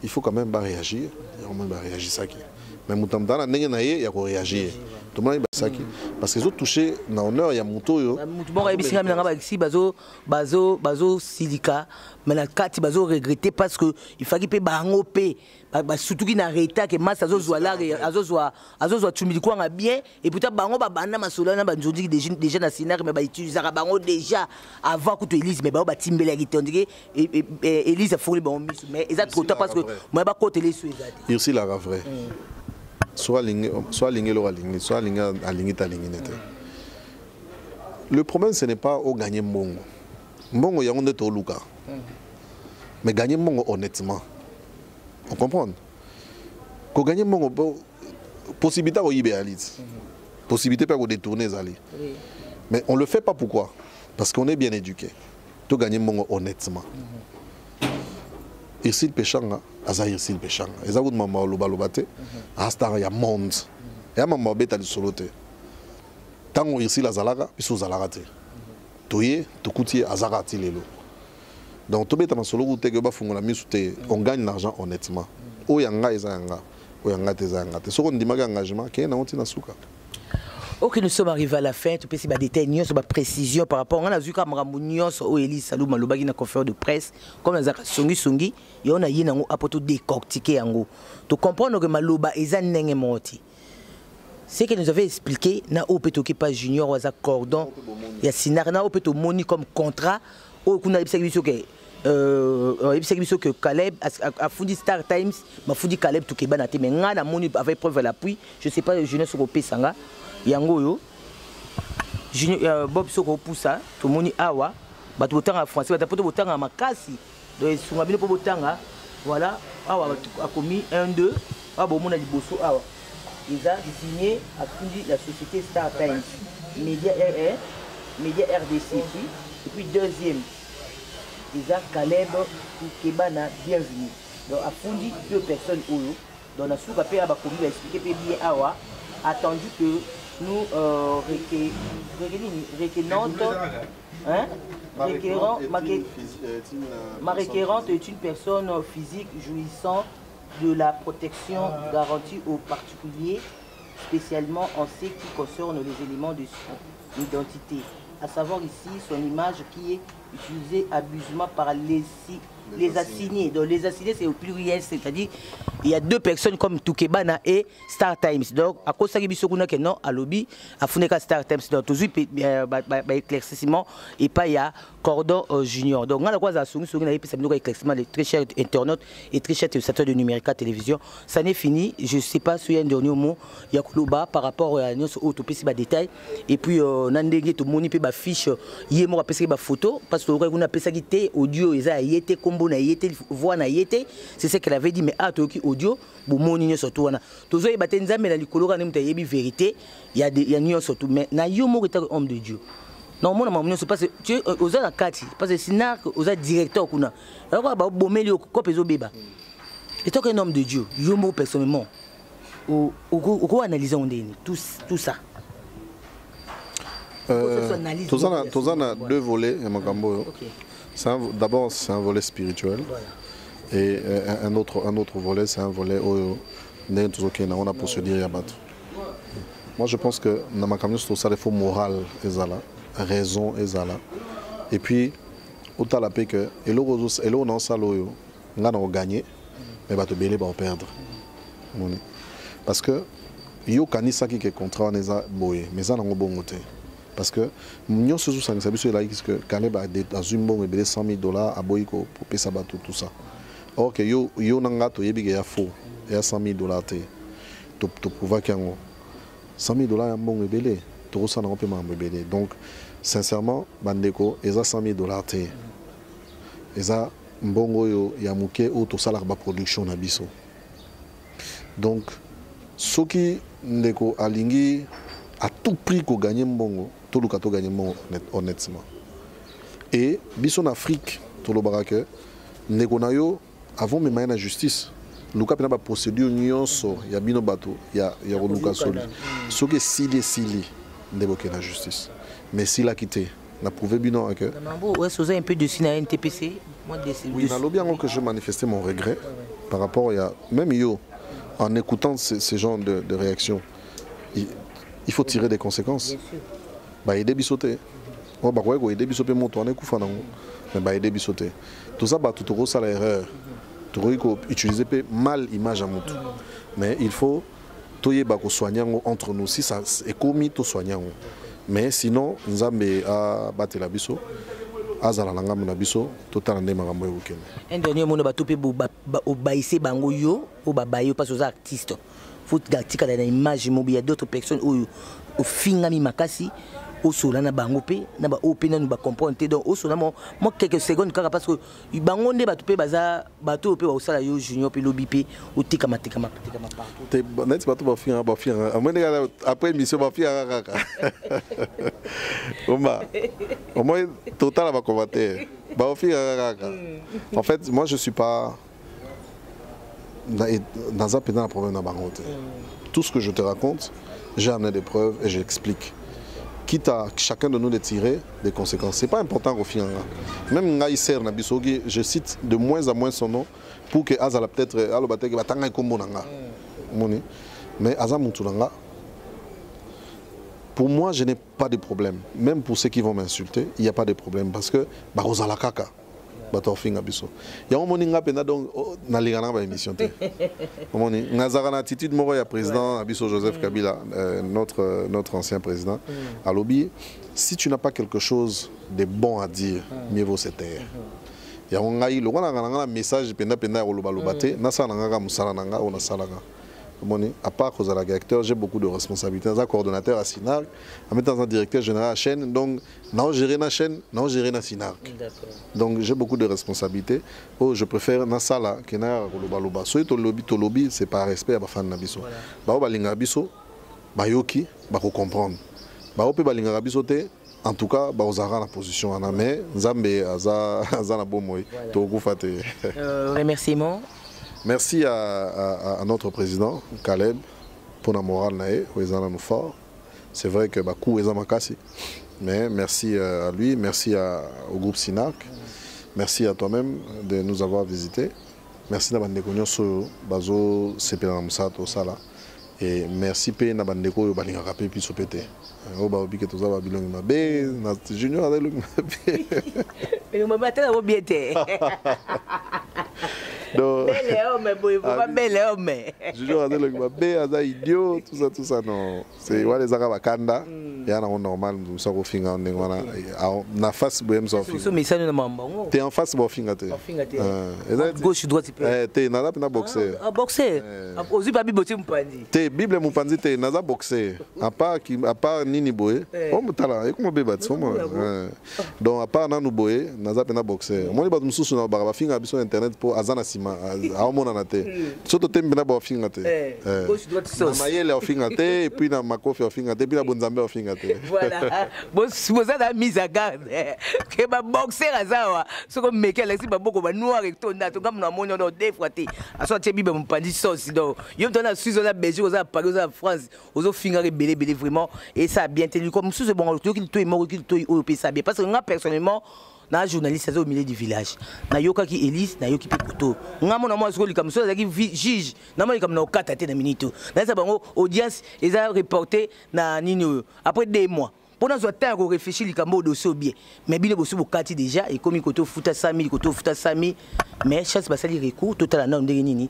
Il faut quand même réagir. Il faut réagir ça qui. Mais mutamdana n'engue naie il y a quoi réagir. Tout le monde ça qui. Parce que les autres touchés dans l'honneur il y a moto yo. Bon rébisinga mina ngaba ici bazo silica. Mais la carte bazo regretter parce que il fallait que bango pe. Surtout qui n'arrêta que masse azozwa là azozwa tumili kwa bien et pourtant bango ba banda masolo na banjodi déjà na scénario mais ba utiliser bango déjà avant que tu Elise mais ba timbela qui on dirait Elise a fourni bon mais ils a trop tard parce que moi ba côté les sous exact. Il aussi la vrai. Soit ligne soit aligné ta ligne nette. Le problème ce n'est pas au gagner mbongo. Mbongo ya onde to luka. Mais gagner mbongo honnêtement. On comprend. Quand gagner mon possibilité au idéaliste, possibilité pas de détourner Zali. Mais on le fait pas pourquoi? Parce qu'on est bien éduqué. Tu gagner mon honnêtement. Ici le péchanga, Azaïr ici le péchanga. Et ça vous demande le balobate, Astar ya monde. Et à maman bête à solote. Tant on ici la zalaga, puis sous zalarate. Toye, tu coutier azarati lelo. Donc, on gagne l'argent honnêtement. Ok, nous sommes arrivés à la fin. Tu peux essayer de détailler sur la précision par rapport à ce que nous avons Elise Salou Malobagi na conférence de presse. Comme nous avons songi, et on a eu un décortiqué. Tu comprends que Maloba est un nègre morti. Ce que nous avons expliqué, na opeto qui pas junior ou à cordon, il y a sinar na opeto moni comme contrat. Au kuna que Caleb a fourni Star Times, m'a fourni Caleb tout Keba naté mais ngana moni avec preuve à l'appui, je sais pas jeunesse au Pesanga, yango yo. Junior Bob soko poussa, tout moni awa, ba to tanga français, ba to tanga makasi. Donc sur mabino po tanga, voilà, awa a commis 1 2, abo mona liboso awa. Ils ont signé à la société Star Times, Média RR, Média RDC, et puis deuxième, ils ont Caleb Kebana, bienvenue. Donc, à Fundi, 2 personnes au lot. Donc, on a su qu'après, on va expliquer bien Awa, attendu que nous ma requérante est une personne physique jouissant de la protection garantie aux particuliers, spécialement en ce qui concerne les éléments de son identité, à savoir ici son image qui est utilisée abusivement par les assignés. Donc les assignés c'est au pluriel, c'est-à-dire il y a 2 personnes comme Tukebana et Star Times. Donc à cause de ça que non à lobby à Funeka Star Times donc toujours éclaircissement et pas il y a Cordon Junior. Donc on a quoi ça sur éclaircissement les très chers internautes et très chers téléspectateurs de Numérica Télévision. Ça n'est fini, je sais pas si il y a un dernier mot il y a Koloba par rapport à nos autopsie bas détail et puis nandenge tout moni pe ba fiche yemo ba pesa ba photo parce que on a pesa qui audio ils a été comme voix na yete c'est ce qu'elle avait dit mais ah toki audio bomoni surtout wana tozo yeba te nzambe na likolo kana muta yebi vérité il y a nyo surtout mais na yo mo reta homme de Dieu non mon maman c'est parce que tu oza la kati parce que sinon oza directeur kuna alors ba bomeli ko pezo beba et toi un homme de Dieu yo mo personnellement au analyser on dit tout ça Tozana 2 volets Makambo. D'abord, c'est un volet spirituel. Voilà. Et un autre volet, c'est un volet où on a procédé à battre. Moi, je pense que dans ma camion, c'est ça, il faut morale, raison, et puis, autant la paix que, et là, on a un salaud, on a gagné, mais on va perdre. Parce que, il y a un contrat, on a boyé, mais ça, on a bon côté. Parce que nous sommes que Caleb a dans une bombe et $100,000 à Boyko pour payer ça tout ça. Or que yo nanga to yebi ya faux et à $100,000 to pouvoir qu'il y a $100,000 à bon belé to ça na paiement belé. Donc sincèrement bandeko eza $100,000 te. Eza mbongo yo ya muke ou to sala ba production na biso. Donc ce qui ndeko alingi à tout prix qu'on gagne mbongo tout le cadeau gagne honnêtement. Et biso en Afrique, tout le barake, negonayo avant même la justice. Luka pena ba procédure nyonso ya bino bato ya Luka soli. Ce que sili ndeboke la justice. Mais s'il a quitté, n'a prouvé bino que. Ouais, c'est un peu de cinéma NTPC. Oui, dans le bien que je manifestais mon regret par rapport à même yo en écoutant ces genres de réactions. Il faut tirer des conséquences. Bah aider bisoté. On va quoi aider bisoté monto on est coufa non. Mais bah aider bisoté. Tout ça bah tout ça l'erreur. Tout utiliser mal image à monto. Mais il faut toyer bah ko soigner entre nous si ça est commis to soigner. Mais sinon nzambe a battre la biso. Azala langa na biso total ndé makambo yokene. Un dernier mot ba topé ba baisser bango yo ou ba bayo parce aux artistes. Faut gatika na image il y a d'autres personnes au fingami makasi au solana bango pe na ba opena nous ba comprendre donc au solana moi quelques secondes parce que bango ndé ba topé baza bato pe ba osala yo junior pe lobby pe au tika matika partout te net bato ba finga après émission ba finga kaka au moins total va commenter ba finga kaka en fait moi je suis pas dans un pédant problème dans bango. Tout ce que je te raconte, j'ai amené des preuves et j'explique. Quitte à chacun de nous de tirer des conséquences. C'est pas important au final. Même Ngaïser Nabisogi, je cite de moins en moins son nom pour que Azala peut-être Alobatek Batanga Kombo Nanga. Mais Azamuntunanga, pour moi, je n'ai pas de problème. Même pour ceux qui vont m'insulter, il n'y a pas de problème parce que Barozala Kaka. Il y a un moment où donc na ligana ba émission té. On est nazara attitude mo ya président Abisso Joseph Kabila notre ancien président à lobby si tu n'as pas quelque chose de bon à dire mieux vaut se taire. Il y a un ngai lo wana ngana message penda o loba lobaté na sala ngaka musala nanga ona salaka. À part que je suis acteur, j'ai beaucoup de responsabilités. Je suis coordonnateur à SINARC, en même temps directeur général à la chaîne. Donc, je gère la chaîne, je gère la SINARC. Donc, j'ai beaucoup de responsabilités. Oh, je préfère dans ça là, que na loba. Si tu lobby, c'est par respect à fan nabiso. Ba balinga biso, ba yoki, ba comprendre. Ba ope balinga biso te. En tout cas, bah, on a la position en amé. Zambé, azana bomoy. Remerciements. Merci à notre président Caleb pour la morale nae, où ils nous fort. C'est vrai que beaucoup ils ont cassé. Mais merci à lui, merci au groupe SINARC, merci à toi-même de nous avoir visités. Merci à Bandeko sur Bazo Sepena Musato Sala. Et merci à Bandeko Balinga Rapé puis Sopete. On va oublier que tout ça va bien ma junior avec le mais on va bien bel homme, bel homme. Junior avec le idiot, tout ça non. C'est ouais les arabes kanda. Et on est normal, nous sommes au final na face bohem so fin. T'es en face bo finga te. Gauche droite t'es na boxer. Boxer. Ozi pas biboté mpandi. T'es bible mpandi t'es na boxer. À part nini boé. On mutala, et comment bébat somo. Donc à part na nous boé, na pena boxer. Moi les ba mususu na ba finga biso internet pour azana sima. A mona na te. Soto tembe na ba finga te. Gauche droite sauce. Na mayele au finga te et puis na makofi au finga te, puis na bonzambe au finga te. Voilà. Bon, vous avez mis à garde. Que ma boxer à ça, ce qu'on met qu'elle est beaucoup noir et tout, comme nous avons des fois. À soit tu mon pandi sauce. Donc, il y a un Suisse, on a Belgique, on a Paris, on a France, on a finir belé vraiment. Et ça a bien tenu comme sous ce bon, tout est mort, tout est au pays, ça bien. Parce que moi, personnellement, na journaliste au milieu du village na yoka ki Elise na yoki Pikoto ngamo na moi sokoli comme ça qui juge na moi comme na okata te na minute na ça bango audience ils a reporté na nini après 2 mois pour nous temps qu'on réfléchit likambo dossier bien mais bino bosu bokati déjà et comme Koto futa 5000 Koto futa 5000 mais chasse basali recours total na ndenge nini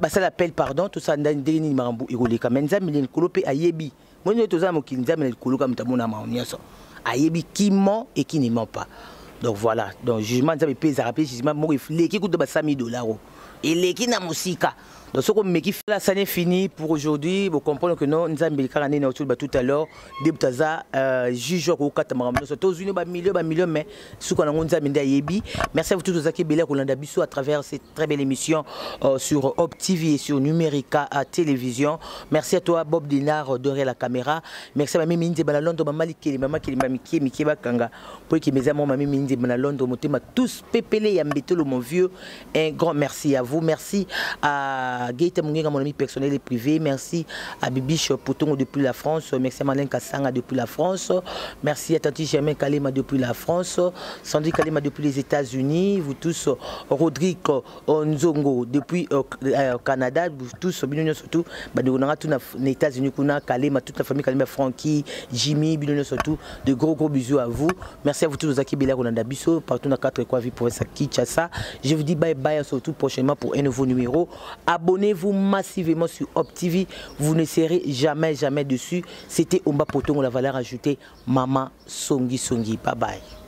basala appel pardon tout ça ndenge nini marambu ikoleka menza milene kolope ayebi moi nous toza mokinza milene koloka mutamona maonyaso ayebi qui ment et qui ne ment pas. Donc voilà, donc jugement ça me pèse à rappeler jugement moi il qui coûte $5,000 et les qui na musika. Donc ce qu'on me qui fait là ça n'est fini pour aujourd'hui, vous comprenez que non nous avons carrément na autour tout à l'heure débutaza juge au 4 marambo aux unis millions mais ce qu'on a nous avons yebi. Merci à vous tous qui belé Rolanda Bisso à travers cette très belle émission sur Hop TV et sur Numérica à télévision. Merci à toi Bob Dinar derrière la caméra. Merci à Mami Minze Banalondo Mama Likeli Mama Kilimami Miki Bakanga pour qui mes amis Mami Minze Banalondo motema tous pépélé Yambetolo mon vieux. Un grand merci à vous. Merci à Gaëta Mungenga, mon ami personnel et privé. Merci à Bibiche Pouton depuis la France. Merci à Malin Kassanga depuis la France. Merci à Tanti Germain Kalema depuis la France. Sandri Kalema depuis les États-Unis. Vous tous, Rodrigue Nzongo depuis Canada. Vous tous, surtout, les États-Unis, Kalema, toute la famille Kalema, Francky, Jimmy, surtout. De gros bisous à vous. Merci à vous tous, Zaki Bela Rolanda Bisso, partout dans 4 coins, vie pour Kinshasa. Je vous dis bye bye, surtout prochainement pour un nouveau numéro. Abonnez-vous massivement sur Hop TV, vous ne serez jamais dessus. C'était Omba Poton, la valeur ajoutée, Maman Songi. Bye bye.